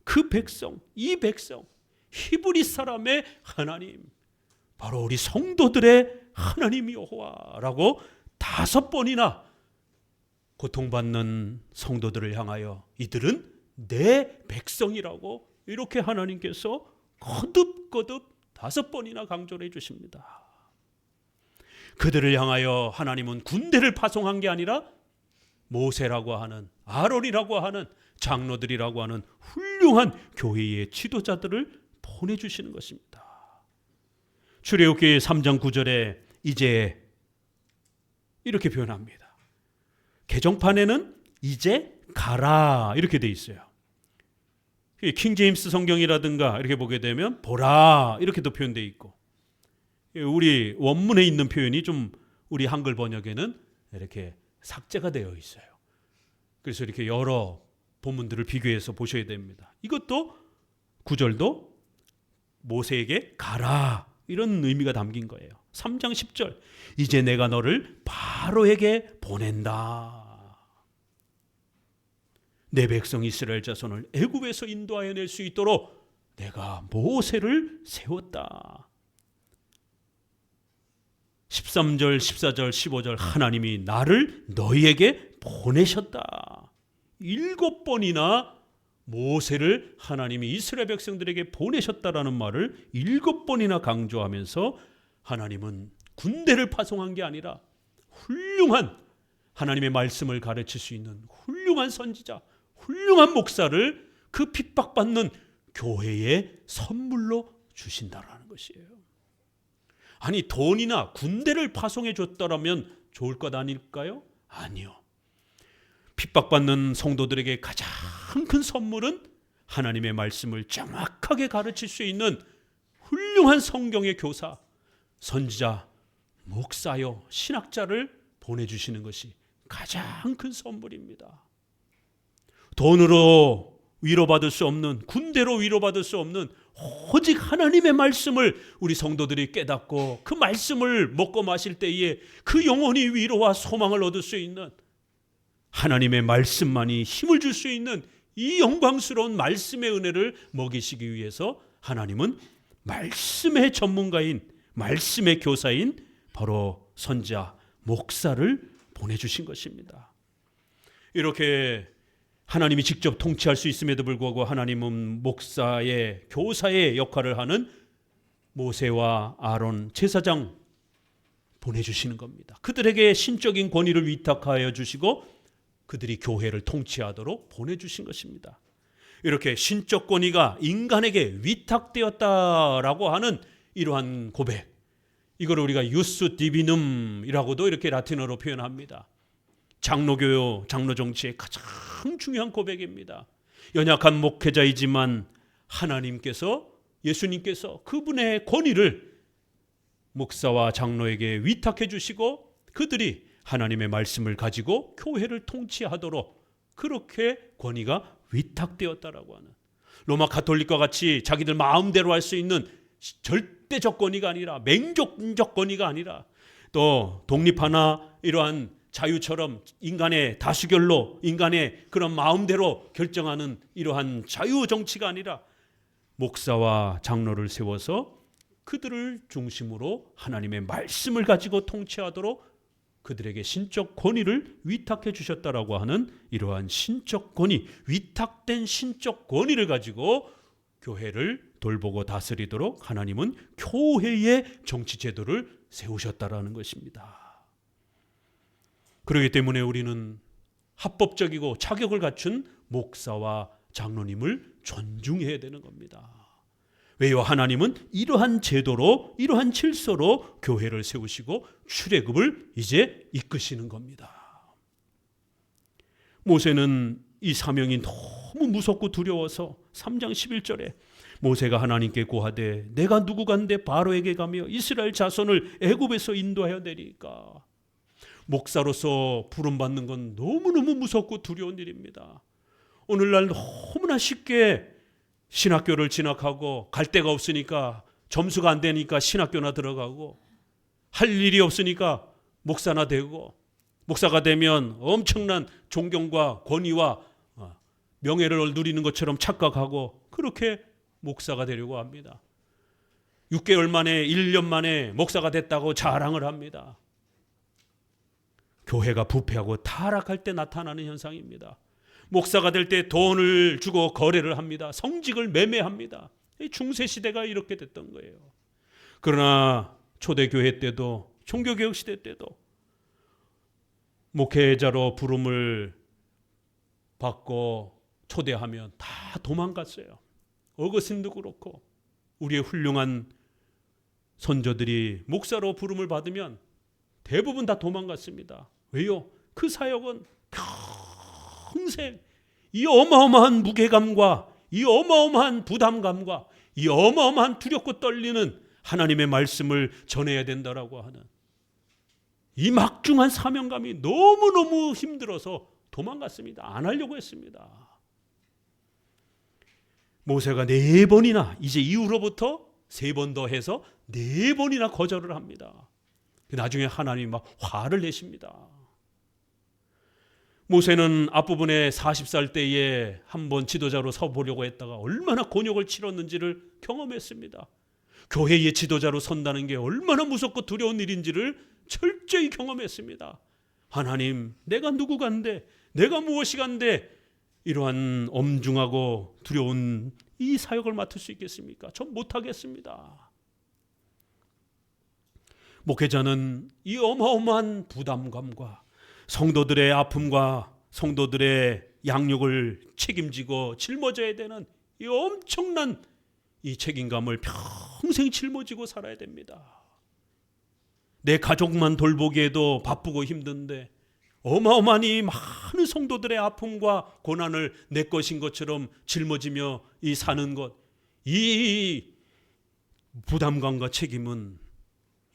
그 백성, 이 백성, 히브리 사람의 하나님, 바로 우리 성도들의 하나님 여호와라고 5번이나 고통받는 성도들을 향하여 이들은 내 백성이라고 이렇게 하나님께서 거듭거듭 5번이나 강조를 해주십니다. 그들을 향하여 하나님은 군대를 파송한 게 아니라 모세라고 하는, 아론이라고 하는, 장로들이라고 하는 훌륭한 교회의 지도자들을 보내주시는 것입니다. 출애굽기 3장 9절에 이제 이렇게 표현합니다. 개정판에는 이제 가라 이렇게 돼 있어요. 킹제임스 성경이라든가 이렇게 보게 되면 보라 이렇게도 표현되어 있고, 우리 원문에 있는 표현이 좀 우리 한글 번역에는 이렇게 삭제가 되어 있어요. 그래서 이렇게 여러 본문들을 비교해서 보셔야 됩니다. 이것도 9절도 모세에게 가라 이런 의미가 담긴 거예요. 3장 10절 이제 내가 너를 바로에게 보낸다. 내 백성 이스라엘 자손을 애굽에서 인도하여 낼 수 있도록 내가 모세를 세웠다. 13절, 14절, 15절 하나님이 나를 너희에게 보내셨다. 7번이나 모세를 하나님이 이스라엘 백성들에게 보내셨다라는 말을 7번이나 강조하면서 하나님은 군대를 파송한 게 아니라 훌륭한 하나님의 말씀을 가르칠 수 있는 훌륭한 선지자, 훌륭한 목사를 그 핍박받는 교회에 선물로 주신다라는 것이에요. 아니 돈이나 군대를 파송해 줬더라면 좋을 것 아닐까요? 아니요. 핍박받는 성도들에게 가장 큰 선물은 하나님의 말씀을 정확하게 가르칠 수 있는 훌륭한 성경의 교사, 선지자, 목사요, 신학자를 보내주시는 것이 가장 큰 선물입니다. 돈으로 위로받을 수 없는, 군대로 위로받을 수 없는 오직 하나님의 말씀을 우리 성도들이 깨닫고 그 말씀을 먹고 마실 때에 그 영혼이 위로와 소망을 얻을 수 있는, 하나님의 말씀만이 힘을 줄 수 있는 이 영광스러운 말씀의 은혜를 먹이시기 위해서 하나님은 말씀의 전문가인, 말씀의 교사인 바로 선지자, 목사를 보내주신 것입니다. 이렇게 하나님이 직접 통치할 수 있음에도 불구하고 하나님은 목사의, 교사의 역할을 하는 모세와 아론, 제사장 보내주시는 겁니다. 그들에게 신적인 권위를 위탁하여 주시고 그들이 교회를 통치하도록 보내주신 것입니다. 이렇게 신적 권위가 인간에게 위탁되었다라고 하는 이러한 고백, 이걸 우리가 유스 디비눔이라고도 이렇게 라틴어로 표현합니다. 장로교요, 장로 정치의 가장 중요한 고백입니다. 연약한 목회자이지만 하나님께서, 예수님께서 그분의 권위를 목사와 장로에게 위탁해 주시고 그들이 하나님의 말씀을 가지고 교회를 통치하도록 그렇게 권위가 위탁되었다라고 하는, 로마 가톨릭과 같이 자기들 마음대로 할 수 있는 절대적 권위가 아니라, 맹족적 권위가 아니라, 또 독립하나 이러한 자유처럼 인간의 다수결로 인간의 그런 마음대로 결정하는 이러한 자유 정치가 아니라 목사와 장로를 세워서 그들을 중심으로 하나님의 말씀을 가지고 통치하도록 그들에게 신적 권위를 위탁해 주셨다라고 하는 이러한 신적 권위, 위탁된 신적 권위를 가지고 교회를 돌보고 다스리도록 하나님은 교회의 정치 제도를 세우셨다라는 것입니다. 그렇기 때문에 우리는 합법적이고 자격을 갖춘 목사와 장로님을 존중해야 되는 겁니다. 왜요? 하나님은 이러한 제도로, 이러한 질서로 교회를 세우시고 출애굽을 이제 이끄시는 겁니다. 모세는 이 사명이 너무 무섭고 두려워서 3장 11절에 모세가 하나님께 고하되 내가 누구간데 바로에게 가며 이스라엘 자손을 애굽에서 인도하여 내리까. 목사로서 부름받는 건 너무너무 무섭고 두려운 일입니다. 오늘날 너무나 쉽게 신학교를 진학하고 갈 데가 없으니까 점수가 안 되니까 신학교나 들어가고 할 일이 없으니까 목사나 되고 목사가 되면 엄청난 존경과 권위와 명예를 누리는 것처럼 착각하고 그렇게 목사가 되려고 합니다. 6개월 만에 1년 만에 목사가 됐다고 자랑을 합니다. 교회가 부패하고 타락할 때 나타나는 현상입니다. 목사가 될 때 돈을 주고 거래를 합니다. 성직을 매매합니다. 중세시대가 이렇게 됐던 거예요. 그러나 초대교회 때도 종교개혁 시대 때도 목회자로 부름을 받고 초대하면 다 도망갔어요. 어거스틴도 그렇고 우리의 훌륭한 선조들이 목사로 부름을 받으면 대부분 다 도망갔습니다. 왜요? 그 사역은 평생 이 어마어마한 무게감과 이 어마어마한 부담감과 이 어마어마한 두렵고 떨리는 하나님의 말씀을 전해야 된다라고 하는 이 막중한 사명감이 너무너무 힘들어서 도망갔습니다. 안 하려고 했습니다. 모세가 4번이나 이제 이후로부터 3번 더 해서 4번이나 거절을 합니다. 나중에 하나님이 막 화를 내십니다. 모세는 앞부분에 40살 때에 한번 지도자로 서보려고 했다가 얼마나 곤욕을 치렀는지를 경험했습니다. 교회의 지도자로 선다는 게 얼마나 무섭고 두려운 일인지를 철저히 경험했습니다. 하나님, 내가 누구간데, 내가 무엇이간데 이러한 엄중하고 두려운 이 사역을 맡을 수 있겠습니까? 전 못하겠습니다. 목회자는 이 어마어마한 부담감과 성도들의 아픔과 성도들의 양육을 책임지고 짊어져야 되는 이 엄청난 이 책임감을 평생 짊어지고 살아야 됩니다. 내 가족만 돌보기에도 바쁘고 힘든데 어마어마한 이 많은 성도들의 아픔과 고난을 내 것인 것처럼 짊어지며 이 사는 것, 이 부담감과 책임은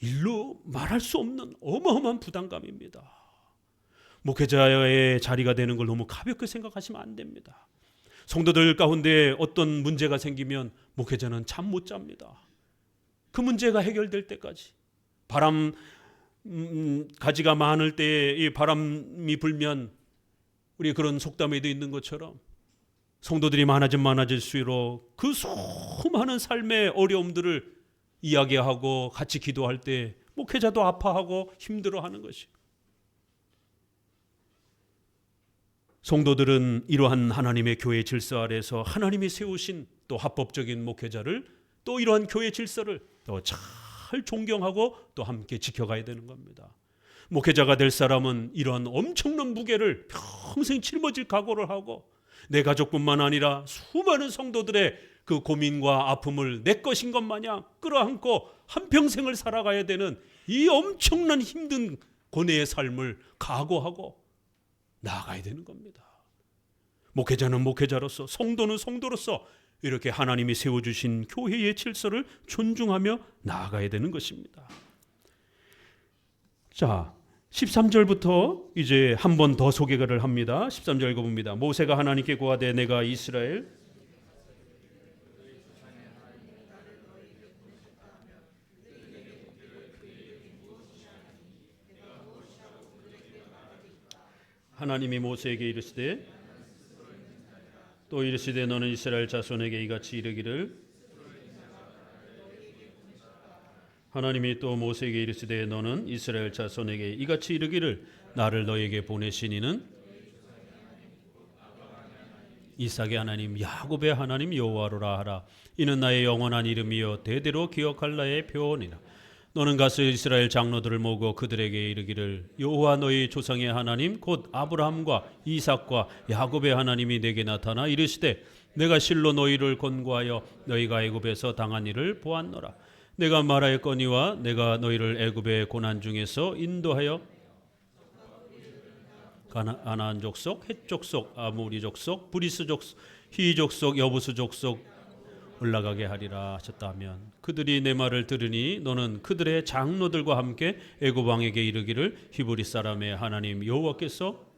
일로 말할 수 없는 어마어마한 부담감입니다. 목회자의 자리가 되는 걸 너무 가볍게 생각하시면 안 됩니다. 성도들 가운데 어떤 문제가 생기면 목회자는 잠 못 잡니다. 그 문제가 해결될 때까지. 바람 가지가 많을 때에 이 바람이 불면 우리 그런 속담에도 있는 것처럼 성도들이 많아질수록 그 수많은 삶의 어려움들을 이야기하고 같이 기도할 때 목회자도 아파하고 힘들어하는 것이에요. 성도들은 이러한 하나님의 교회 질서 아래서 하나님이 세우신 또 합법적인 목회자를 또 이러한 교회 질서를 더 잘 존경하고 또 함께 지켜가야 되는 겁니다. 목회자가 될 사람은 이러한 엄청난 무게를 평생 짊어질 각오를 하고 내 가족뿐만 아니라 수많은 성도들의 그 고민과 아픔을 내 것인 것 마냥 끌어안고 한평생을 살아가야 되는 이 엄청난 힘든 고뇌의 삶을 각오하고 나아가야 되는 겁니다. 목회자는 목회자로서, 성도는 성도로서 이렇게 하나님이 세워주신 교회의 질서를 존중하며 나아가야 되는 것입니다. 자, 13절부터 이제 한 번 더 소개를 합니다. 13절 읽어봅니다. 모세가 하나님께 고하되 내가 이스라엘 하나님이 모세에게 이르시되 또 이르시되 너는 이스라엘 자손에게 이같이 이르기를 하나님이 또 모세에게 이르시되 너는 이스라엘 자손에게 이같이 이르기를 나를 너에게 보내신 이는 이삭의 하나님 야곱의 하나님 여호와로라 하라. 이는 나의 영원한 이름이요 대대로 기억할 나의 표언이라. 너는 가서 이스라엘 장로들을 모으고 그들에게 이르기를 여호와 너희 조상의 하나님 곧 아브라함과 이삭과 야곱의 하나님이 내게 나타나 이르시되 내가 실로 너희를 권고하여 너희가 애굽에서 당한 일을 보았노라. 내가 말하였거니와 내가 너희를 애굽의 고난 중에서 인도하여 가나안 족속, 헷 족속, 아모리 족속, 브리스 족속, 히 족속, 여부스 족속 올라가게 하리라 하셨다면 그들이 내 말을 들으니 너는 그들의 장로들과 함께 애굽 왕에게 이르기를 히브리 사람의 하나님 여호와께서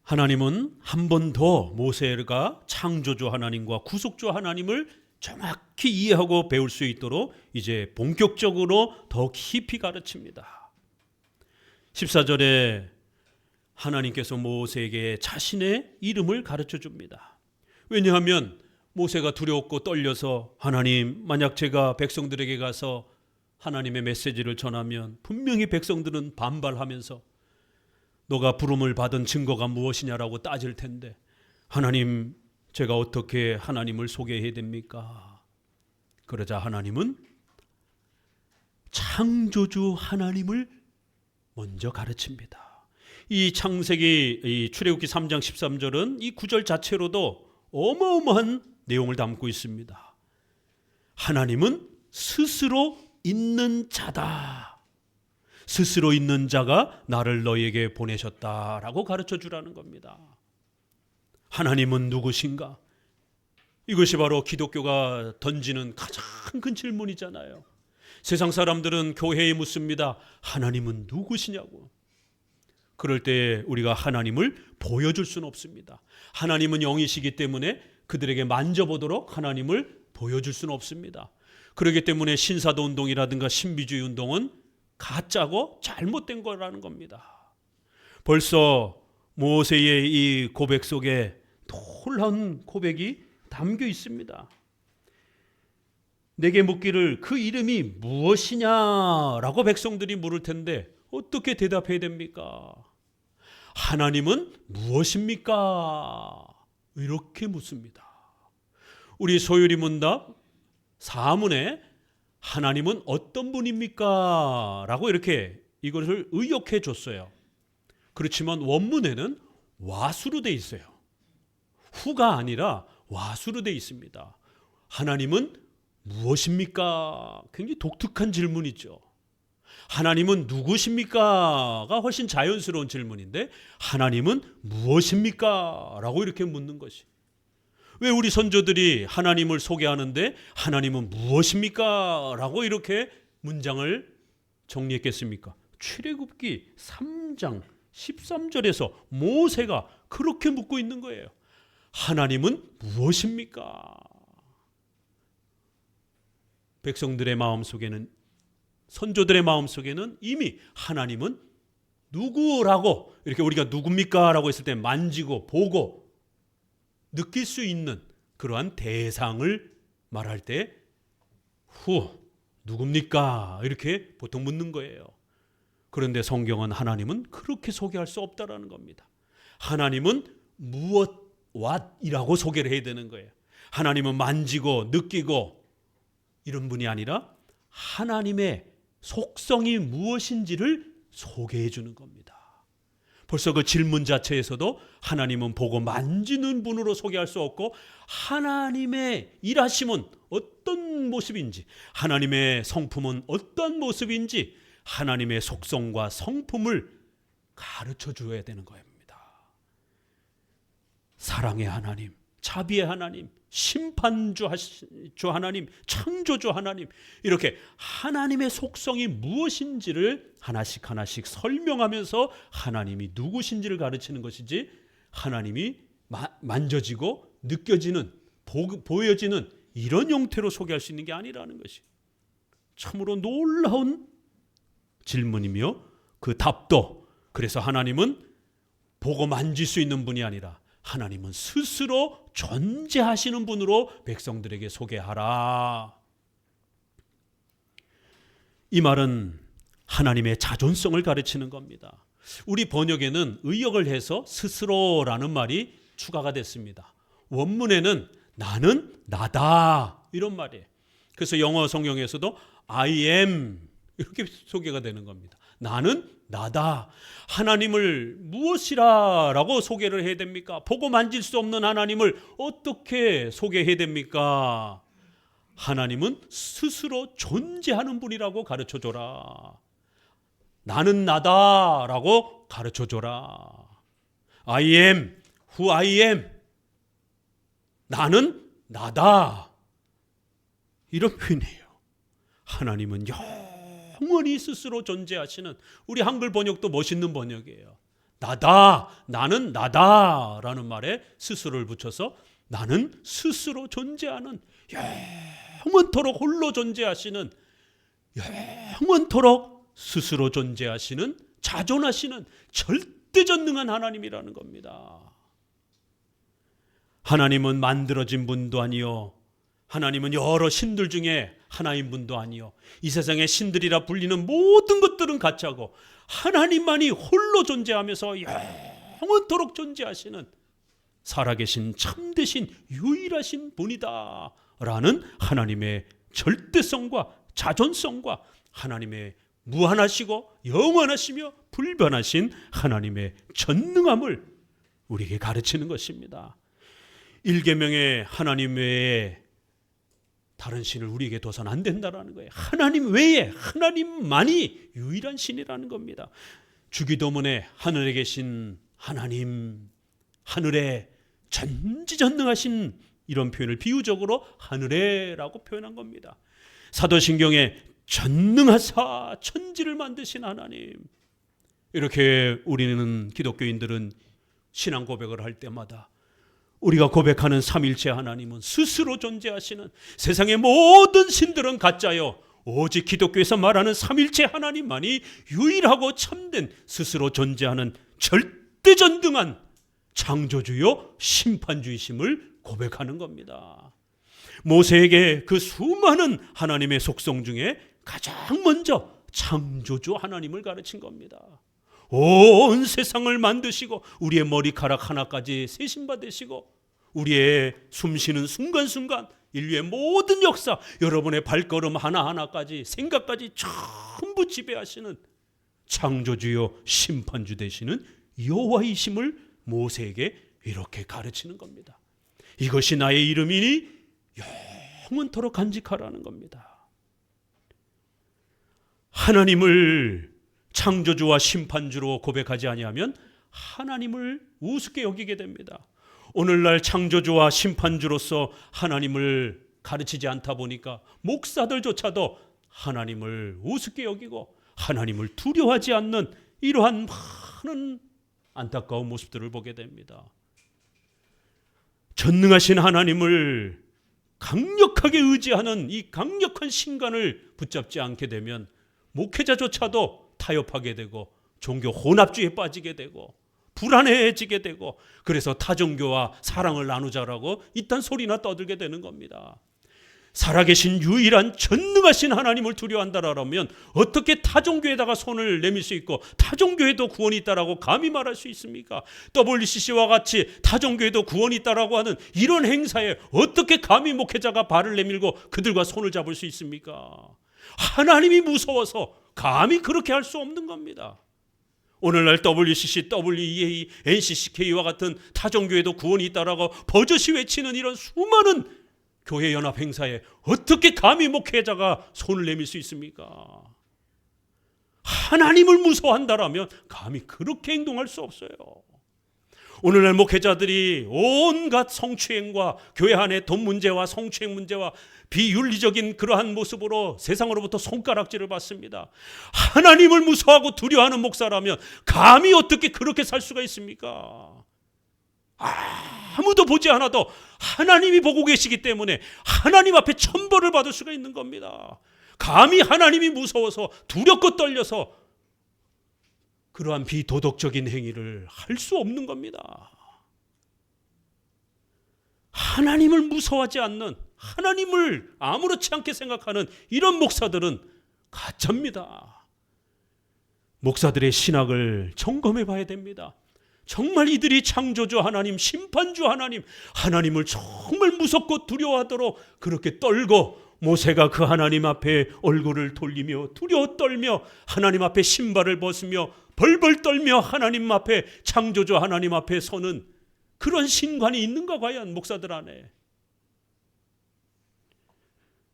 하나님은 한 번 더 모세가 창조주 하나님과 구속주 하나님을 정확히 이해하고 배울 수 있도록 이제 본격적으로 더 깊이 가르칩니다. 14절에 하나님께서 모세에게 자신의 이름을 가르쳐 줍니다. 왜냐하면 모세가 두렵고 떨려서 하나님 만약 제가 백성들에게 가서 하나님의 메시지를 전하면 분명히 백성들은 반발하면서 너가 부름을 받은 증거가 무엇이냐라고 따질 텐데 하나님 제가 어떻게 하나님을 소개해야 됩니까? 그러자 하나님은 창조주 하나님을 먼저 가르칩니다. 이 창세기 이 출애굽기 3장 13절은 이 구절 자체로도 어마어마한 내용을 담고 있습니다. 하나님은 스스로 있는 자다. 스스로 있는 자가 나를 너희에게 보내셨다라고 가르쳐 주라는 겁니다. 하나님은 누구신가? 이것이 바로 기독교가 던지는 가장 큰 질문이잖아요. 세상 사람들은 교회에 묻습니다. 하나님은 누구시냐고. 그럴 때 우리가 하나님을 보여줄 수는 없습니다. 하나님은 영이시기 때문에 그들에게 만져보도록 하나님을 보여줄 수는 없습니다. 그렇기 때문에 신사도 운동이라든가 신비주의 운동은 가짜고 잘못된 거라는 겁니다. 벌써 모세의 이 고백 속에 놀라운 고백이 담겨 있습니다. 내게 묻기를 그 이름이 무엇이냐라고 백성들이 물을 텐데 어떻게 대답해야 됩니까? 하나님은 무엇입니까? 이렇게 묻습니다. 우리 소율이 문답 4문에 하나님은 어떤 분입니까? 라고 이렇게 이것을 의역해 줬어요. 그렇지만 원문에는 와수로 돼 있어요. 후가 아니라 와수로 돼 있습니다. 하나님은 무엇입니까? 굉장히 독특한 질문이죠. 하나님은 누구십니까?가 훨씬 자연스러운 질문인데 하나님은 무엇입니까? 라고 이렇게 묻는 것이. 왜 우리 선조들이 하나님을 소개하는데 하나님은 무엇입니까? 라고 이렇게 문장을 정리했겠습니까? 출애굽기 3장 13절에서 모세가 그렇게 묻고 있는 거예요. 하나님은 무엇입니까? 백성들의 마음속에는 선조들의 마음속에는 이미 하나님은 누구라고 이렇게 우리가 누굽니까? 라고 했을 때 만지고 보고 느낄 수 있는 그러한 대상을 말할 때 누굽니까? 이렇게 보통 묻는 거예요. 그런데 성경은 하나님은 그렇게 소개할 수 없다라는 겁니다. 하나님은 무엇, what이라고 소개를 해야 되는 거예요. 하나님은 만지고 느끼고 이런 분이 아니라 하나님의 속성이 무엇인지를 소개해 주는 겁니다. 벌써 그 질문 자체에서도 하나님은 보고 만지는 분으로 소개할 수 없고 하나님의 일하심은 어떤 모습인지 하나님의 성품은 어떤 모습인지 하나님의 속성과 성품을 가르쳐 줘야 되는 겁니다. 사랑의 하나님, 자비의 하나님, 심판주 하나님, 창조주 하나님 이렇게 하나님의 속성이 무엇인지를 하나씩 설명하면서 하나님이 누구신지를 가르치는 것이지 하나님이 만져지고 느껴지는 보여지는 이런 형태로 소개할 수 있는 게 아니라는 것이 참으로 놀라운 질문이며 그 답도, 그래서 하나님은 보고 만질 수 있는 분이 아니라 하나님은 스스로 존재하시는 분으로 백성들에게 소개하라. 이 말은 하나님의 자존성을 가르치는 겁니다. 우리 번역에는 의역을 해서 스스로라는 말이 추가가 됐습니다. 원문에는 나는 나다 이런 말이에요. 그래서 영어 성경에서도 I am 이렇게 소개가 되는 겁니다. 나는 나다. 하나님을 무엇이라고 소개를 해야 됩니까? 보고 만질 수 없는 하나님을 어떻게 소개해야 됩니까? 하나님은 스스로 존재하는 분이라고 가르쳐줘라. 나는 나다라고 가르쳐줘라. I am who I am. 나는 나다. 이런 표현이에요. 하나님은 영원히 스스로 존재하시는, 우리 한글 번역도 멋있는 번역이에요. 나다, 나는 나다라는 말에 스스로를 붙여서 나는 스스로 존재하는, 영원토록 홀로 존재하시는, 영원토록 스스로 존재하시는, 자존하시는 절대전능한 하나님이라는 겁니다. 하나님은 만들어진 분도 아니요, 하나님은 여러 신들 중에 하나인 분도 아니요, 이 세상의 신들이라 불리는 모든 것들은 가짜고 하나님만이 홀로 존재하면서 영원토록 존재하시는 살아계신 참되신 유일하신 분이다 라는 하나님의 절대성과 자존성과 하나님의 무한하시고 영원하시며 불변하신 하나님의 전능함을 우리에게 가르치는 것입니다. 일계명의 하나님 외에 다른 신을 우리에게 둬서는 안 된다라는 거예요. 하나님 외에 하나님만이 유일한 신이라는 겁니다. 주기도문에 하늘에 계신 하나님, 하늘에 전지전능하신 이런 표현을 비유적으로 하늘에라고 표현한 겁니다. 사도신경에 전능하사 천지를 만드신 하나님, 이렇게 우리는 기독교인들은 신앙 고백을 할 때마다 우리가 고백하는 삼일체 하나님은 스스로 존재하시는, 세상의 모든 신들은 가짜요, 오직 기독교에서 말하는 삼일체 하나님만이 유일하고 참된 스스로 존재하는 절대전능한 창조주요 심판주이심을 고백하는 겁니다. 모세에게 그 수많은 하나님의 속성 중에 가장 먼저 창조주 하나님을 가르친 겁니다. 온 세상을 만드시고 우리의 머리카락 하나까지 세심받으시고 우리의 숨쉬는 순간순간 인류의 모든 역사, 여러분의 발걸음 하나하나까지 생각까지 전부 지배하시는 창조주요 심판주 되시는 여호와이심을 모세에게 이렇게 가르치는 겁니다. 이것이 나의 이름이니 영원토록 간직하라는 겁니다. 하나님을 창조주와 심판주로 고백하지 아니하면 하나님을 우습게 여기게 됩니다. 오늘날 창조주와 심판주로서 하나님을 가르치지 않다 보니까 목사들조차도 하나님을 우습게 여기고 하나님을 두려워하지 않는 이러한 많은 안타까운 모습들을 보게 됩니다. 전능하신 하나님을 강력하게 의지하는 이 강력한 신간을 붙잡지 않게 되면 목회자조차도 타협하게 되고 종교 혼합주의에 빠지게 되고 불안해지게 되고, 그래서 타종교와 사랑을 나누자라고 이딴 소리나 떠들게 되는 겁니다. 살아계신 유일한 전능하신 하나님을 두려워한다라면 어떻게 타종교에다가 손을 내밀 수 있고 타종교에도 구원이 있다라고 감히 말할 수 있습니까? WCC와 같이 타종교에도 구원이 있다라고 하는 이런 행사에 어떻게 감히 목회자가 발을 내밀고 그들과 손을 잡을 수 있습니까? 하나님이 무서워서 감히 그렇게 할 수 없는 겁니다. 오늘날 WCC, WEA, NCCK와 같은 타종교에도 구원이 있다라고 버젓이 외치는 이런 수많은 교회 연합 행사에 어떻게 감히 목회자가 손을 내밀 수 있습니까? 하나님을 무서워한다라면 감히 그렇게 행동할 수 없어요. 오늘날 목회자들이 온갖 성추행과 교회 안의 돈 문제와 성추행 문제와 비윤리적인 그러한 모습으로 세상으로부터 손가락질을 받습니다. 하나님을 무서워하고 두려워하는 목사라면 감히 어떻게 그렇게 살 수가 있습니까? 아무도 보지 않아도 하나님이 보고 계시기 때문에 하나님 앞에 천벌을 받을 수가 있는 겁니다. 감히 하나님이 무서워서 두렵고 떨려서 그러한 비도덕적인 행위를 할 수 없는 겁니다. 하나님을 무서워하지 않는, 하나님을 아무렇지 않게 생각하는 이런 목사들은 가짜입니다. 목사들의 신학을 점검해 봐야 됩니다. 정말 이들이 창조주 하나님, 심판주 하나님, 하나님을 정말 무섭고 두려워하도록 그렇게 떨고 모세가 그 하나님 앞에 얼굴을 돌리며 두려워 떨며 하나님 앞에 신발을 벗으며 벌벌 떨며 하나님 앞에, 창조주 하나님 앞에 서는 그런 신관이 있는가 과연 목사들 안에.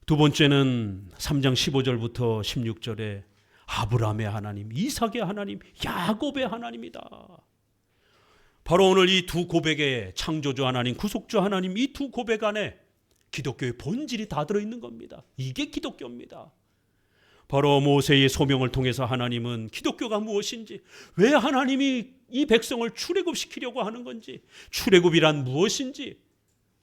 두 번째는 3장 15절부터 16절에 아브라함의 하나님, 이삭의 하나님, 야곱의 하나님이다. 바로 오늘 이 두 고백에 창조주 하나님, 구속주 하나님, 이 두 고백 안에 기독교의 본질이 다 들어있는 겁니다. 이게 기독교입니다. 바로 모세의 소명을 통해서 하나님은 기독교가 무엇인지, 왜 하나님이 이 백성을 출애굽시키려고 하는 건지, 출애굽이란 무엇인지,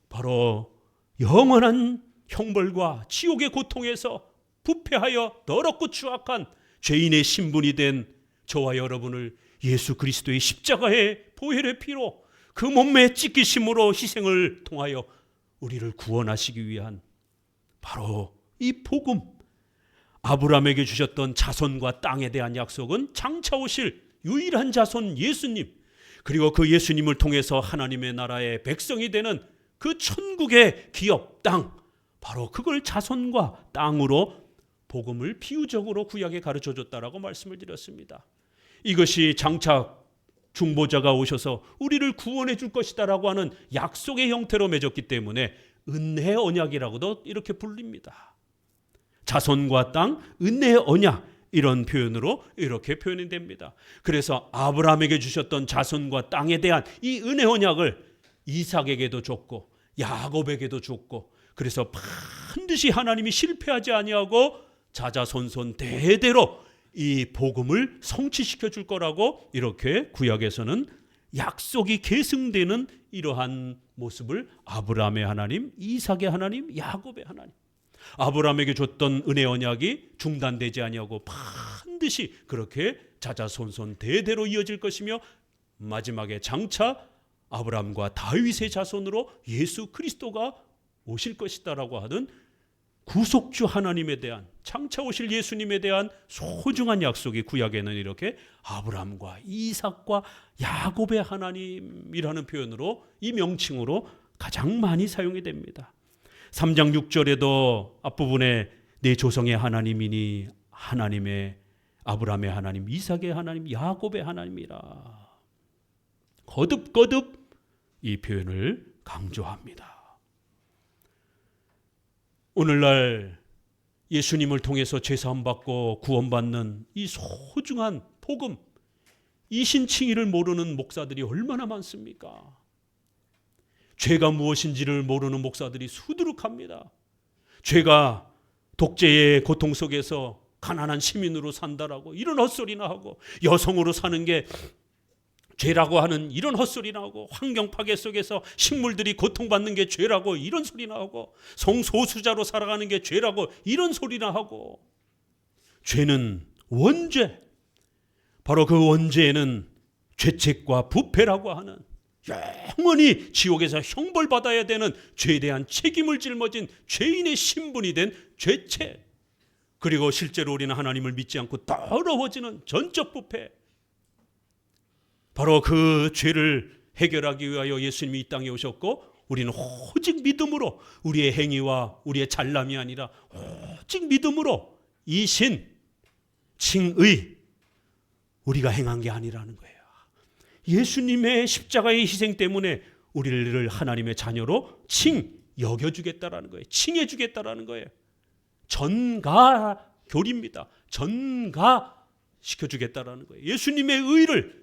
바로 영원한 형벌과 지옥의 고통에서 부패하여 더럽고 추악한 죄인의 신분이 된 저와 여러분을 예수 그리스도의 십자가의 보혈의 피로 그 몸매의 찢기심으로 희생을 통하여 우리를 구원하시기 위한 바로 이 복음, 아브라함에게 주셨던 자손과 땅에 대한 약속은 장차 오실 유일한 자손 예수님, 그리고 그 예수님을 통해서 하나님의 나라의 백성이 되는 그 천국의 기업 땅, 바로 그걸 자손과 땅으로 복음을 비유적으로 구약에 가르쳐줬다라고 말씀을 드렸습니다. 이것이 장차 중보자가 오셔서 우리를 구원해 줄 것이다라고 하는 약속의 형태로 맺었기 때문에 은혜 언약이라고도 이렇게 불립니다. 자손과 땅, 은혜의 언약, 이런 표현으로 이렇게 표현이 됩니다. 그래서 아브라함에게 주셨던 자손과 땅에 대한 이 은혜 언약을 이삭에게도 줬고 야곱에게도 줬고, 그래서 반드시 하나님이 실패하지 아니하고 자자손손 대대로 이 복음을 성취시켜 줄 거라고 이렇게 구약에서는 약속이 계승되는 이러한 모습을 아브라함의 하나님, 이삭의 하나님, 야곱의 하나님, 아브라함에게 줬던 은혜 언약이 중단되지 아니하고 반드시 그렇게 자자손손 대대로 이어질 것이며, 마지막에 장차 아브라함과 다윗의 자손으로 예수 그리스도가 오실 것이다라고 하는 구속주 하나님에 대한, 장차 오실 예수님에 대한 소중한 약속이 구약에는 이렇게 아브라함과 이삭과 야곱의 하나님이라는 표현으로, 이 명칭으로 가장 많이 사용이 됩니다. 3장 6절에도 앞부분에 내 조성의 하나님이니 하나님의, 아브라함의 하나님, 이삭의 하나님, 야곱의 하나님이라 거듭거듭 이 표현을 강조합니다. 오늘날 예수님을 통해서 죄사함 받고 구원받는 이 소중한 복음, 이 신칭의를 모르는 목사들이 얼마나 많습니까? 죄가 무엇인지를 모르는 목사들이 수두룩합니다. 죄가 독재의 고통 속에서 가난한 시민으로 산다라고 이런 헛소리나 하고, 여성으로 사는 게 죄라고 하는 이런 헛소리나 하고, 환경 파괴 속에서 식물들이 고통받는 게 죄라고 이런 소리나 하고, 성소수자로 살아가는 게 죄라고 이런 소리나 하고, 죄는 원죄, 바로 그 원죄에는 죄책과 부패라고 하는 영원히 지옥에서 형벌받아야 되는 죄에 대한 책임을 짊어진 죄인의 신분이 된 죄책, 그리고 실제로 우리는 하나님을 믿지 않고 더러워지는 전적 부패, 바로 그 죄를 해결하기 위하여 예수님이 이 땅에 오셨고, 우리는 오직 믿음으로, 우리의 행위와 우리의 잘남이 아니라 오직 믿음으로 이 신, 칭의, 우리가 행한 게 아니라는 거예요. 예수님의 십자가의 희생 때문에 우리를 하나님의 자녀로 여겨주겠다라는 거예요. 칭해주겠다라는 거예요. 전가교리입니다. 전가시켜주겠다라는 거예요. 예수님의 의를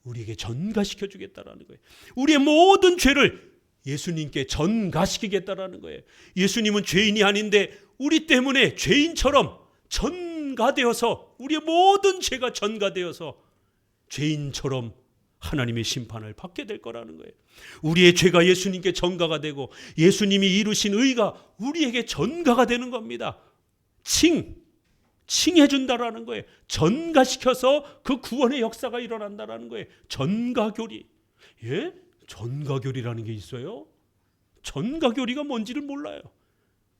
우리에게 전가시켜주겠다라는 거예요. 우리의 모든 죄를 예수님께 전가시키겠다라는 거예요. 예수님은 죄인이 아닌데 우리 때문에 죄인처럼 전가되어서, 우리의 모든 죄가 전가되어서 죄인처럼 하나님의 심판을 받게 될 거라는 거예요. 우리의 죄가 예수님께 전가가 되고 예수님이 이루신 의가 우리에게 전가가 되는 겁니다. 칭해 준다라는 거예요. 전가시켜서 그 구원의 역사가 일어난다라는 거예요. 전가교리. 예? 전가교리라는 게 있어요? 전가교리가 뭔지를 몰라요.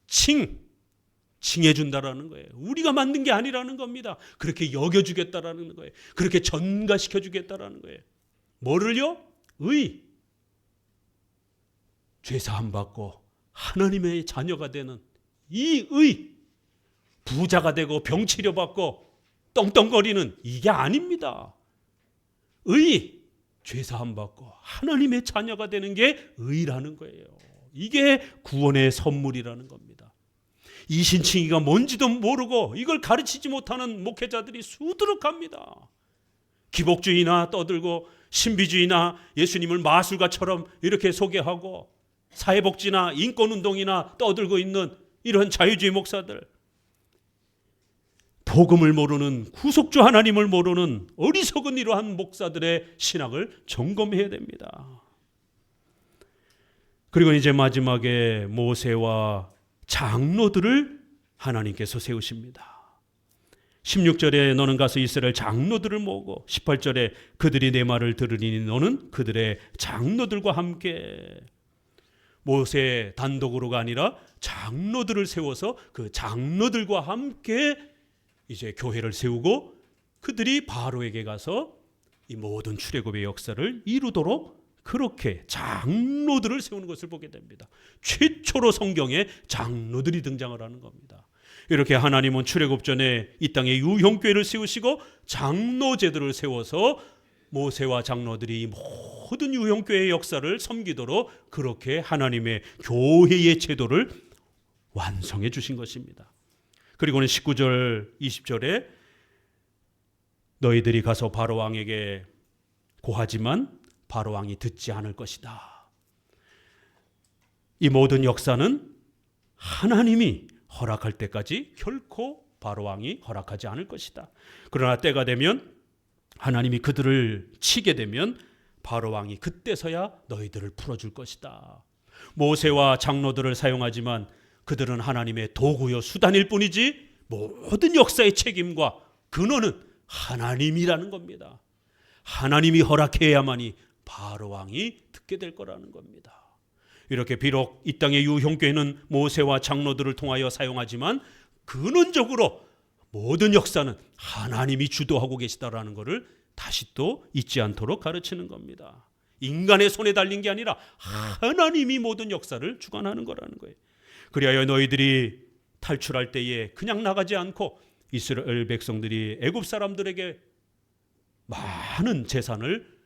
칭해 준다라는 거예요. 우리가 만든 게 아니라는 겁니다. 그렇게 여겨 주겠다라는 거예요. 그렇게 전가시켜 주겠다라는 거예요. 뭐를요? 죄 사함 받고 하나님의 자녀가 되는 이 부자가 되고 병 치료받고 떵떵거리는 이게 아닙니다. 죄 사함 받고 하나님의 자녀가 되는 게 의라는 거예요. 이게 구원의 선물이라는 겁니다. 이신칭의가 뭔지도 모르고 이걸 가르치지 못하는 목회자들이 수두룩합니다. 기복주의나 떠들고 신비주의나 예수님을 마술가처럼 이렇게 소개하고 사회복지나 인권운동이나 떠들고 있는 이런 자유주의 목사들, 복음을 모르는 구속주 하나님을 모르는 어리석은 이러한 목사들의 신학을 점검해야 됩니다. 그리고 이제 마지막에 모세와 장로들을 하나님께서 세우십니다. 16절에 너는 가서 이스라엘 장로들을 모으고 18절에 그들이 내 말을 들으니 너는 그들의 장로들과 함께. 모세 단독으로가 아니라 장로들을 세워서 그 장로들과 함께 이제 교회를 세우고 그들이 바로에게 가서 이 모든 출애굽의 역사를 이루도록 그렇게 장로들을 세우는 것을 보게 됩니다. 최초로 성경에 장로들이 등장을 하는 겁니다. 이렇게 하나님은 출애굽 전에 이 땅에 유형교회를 세우시고 장로 제도를 세워서 모세와 장로들이 모든 유형교회의 역사를 섬기도록 그렇게 하나님의 교회의 제도를 완성해 주신 것입니다. 그리고는 19절 20절에 너희들이 가서 바로왕에게 고하지만 바로왕이 듣지 않을 것이다. 이 모든 역사는 하나님이 허락할 때까지 결코 바로왕이 허락하지 않을 것이다. 그러나 때가 되면 하나님이 그들을 치게 되면 바로왕이 그때서야 너희들을 풀어줄 것이다. 모세와 장로들을 사용하지만 그들은 하나님의 도구요 수단일 뿐이지 모든 역사의 책임과 근원은 하나님이라는 겁니다. 하나님이 허락해야만이 바로왕이 듣게 될 거라는 겁니다. 이렇게 비록 이 땅의 유형교회는 모세와 장로들을 통하여 사용하지만 근원적으로 모든 역사는 하나님이 주도하고 계시다라는 것을 다시 또 잊지 않도록 가르치는 겁니다. 인간의 손에 달린 게 아니라 하나님이 모든 역사를 주관하는 거라는 거예요. 그리하여 너희들이 탈출할 때에 그냥 나가지 않고 이스라엘 백성들이 애굽 사람들에게 많은 재산을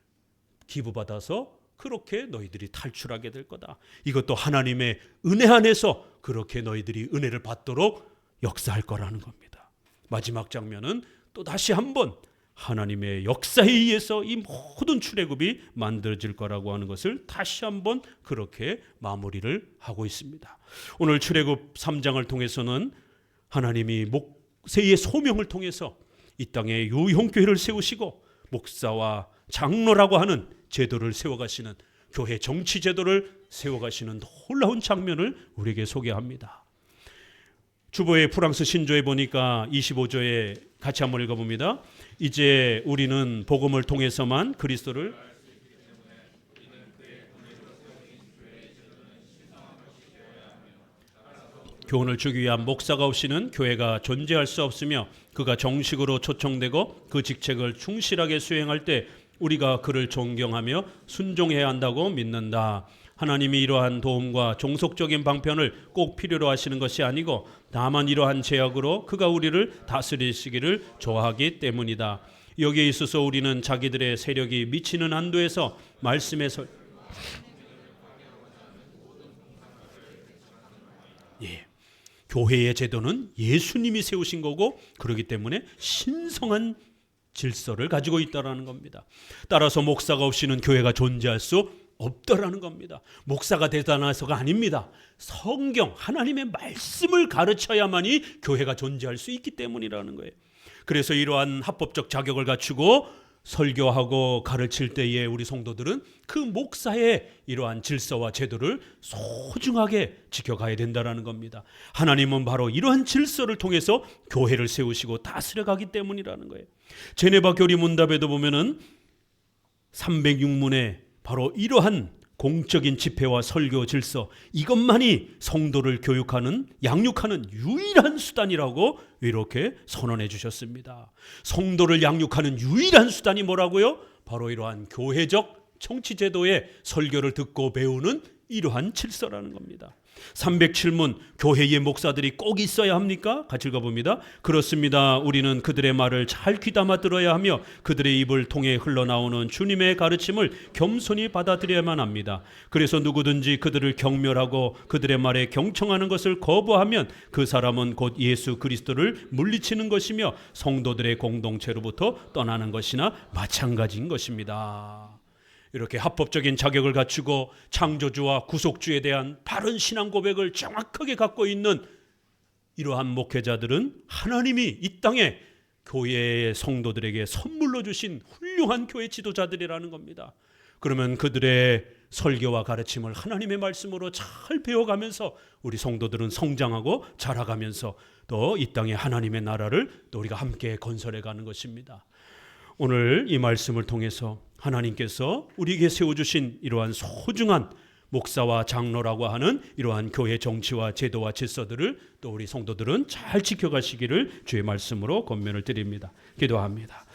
기부받아서 그렇게 너희들이 탈출하게 될 거다. 이것도 하나님의 은혜 안에서 그렇게 너희들이 은혜를 받도록 역사할 거라는 겁니다. 마지막 장면은 또 다시 한번 하나님의 역사에 의해서 이 모든 출애굽이 만들어질 거라고 하는 것을 다시 한번 그렇게 마무리를 하고 있습니다. 오늘 출애굽 3장을 통해서는 하나님이 모세의 소명을 통해서 이 땅에 유형교회를 세우시고 목사와 장로라고 하는 제도를 세워가시는 교회 정치 제도를 세워가시는 놀라운 장면을 우리에게 소개합니다. 주보의 프랑스 신조에 보니까 25조에 같이 한번 읽어봅니다. 이제 우리는 복음을 통해서만 그리스도를 교훈을 주기 위한 목사가 없이는 교회가 존재할 수 없으며 그가 정식으로 초청되고 그 직책을 충실하게 수행할 때 우리가 그를 존경하며 순종해야 한다고 믿는다. 하나님이 이러한 도움과 종속적인 방편을 꼭 필요로 하시는 것이 아니고 다만 이러한 제약으로 그가 우리를 다스리시기를 좋아하기 때문이다. 여기에 있어서 우리는 자기들의 세력이 미치는 한도에서 말씀에서 교회의 제도는 예수님이 세우신 거고 그렇기 때문에 신성한 질서를 가지고 있다라는 겁니다. 따라서 목사가 없이는 교회가 존재할 수 없다라는 겁니다. 목사가 대단해서가 아닙니다. 성경 하나님의 말씀을 가르쳐야만이 교회가 존재할 수 있기 때문이라는 거예요. 그래서 이러한 합법적 자격을 갖추고 설교하고 가르칠 때에 우리 성도들은 그 목사의 이러한 질서와 제도를 소중하게 지켜가야 된다는 겁니다. 하나님은 바로 이러한 질서를 통해서 교회를 세우시고 다스려가기 때문이라는 거예요. 제네바 교리 문답에도 보면은 306문에 바로 이러한 공적인 집회와 설교 질서, 이것만이 성도를 교육하는, 양육하는 유일한 수단이라고 이렇게 선언해 주셨습니다. 성도를 양육하는 유일한 수단이 뭐라고요? 바로 이러한 교회적 청취제도의 설교를 듣고 배우는 이러한 질서라는 겁니다. 307문, 교회의 목사들이 꼭 있어야 합니까? 같이 읽어봅니다. 그렇습니다. 우리는 그들의 말을 잘 귀담아 들어야 하며 그들의 입을 통해 흘러나오는 주님의 가르침을 겸손히 받아들여야만 합니다. 그래서 누구든지 그들을 경멸하고 그들의 말에 경청하는 것을 거부하면 그 사람은 곧 예수 그리스도를 물리치는 것이며 성도들의 공동체로부터 떠나는 것이나 마찬가지인 것입니다. 이렇게 합법적인 자격을 갖추고 창조주와 구속주에 대한 바른 신앙 고백을 정확하게 갖고 있는 이러한 목회자들은 하나님이 이 땅에 교회의 성도들에게 선물로 주신 훌륭한 교회 지도자들이라는 겁니다. 그러면 그들의 설교와 가르침을 하나님의 말씀으로 잘 배워가면서 우리 성도들은 성장하고 자라가면서 또 이 땅에 하나님의 나라를 또 우리가 함께 건설해가는 것입니다. 오늘 이 말씀을 통해서 하나님께서 우리에게 세워주신 이러한 소중한 목사와 장로라고 하는 이러한 교회 정치와 제도와 질서들을 또 우리 성도들은 잘 지켜가시기를 주의 말씀으로 권면을 드립니다. 기도합니다.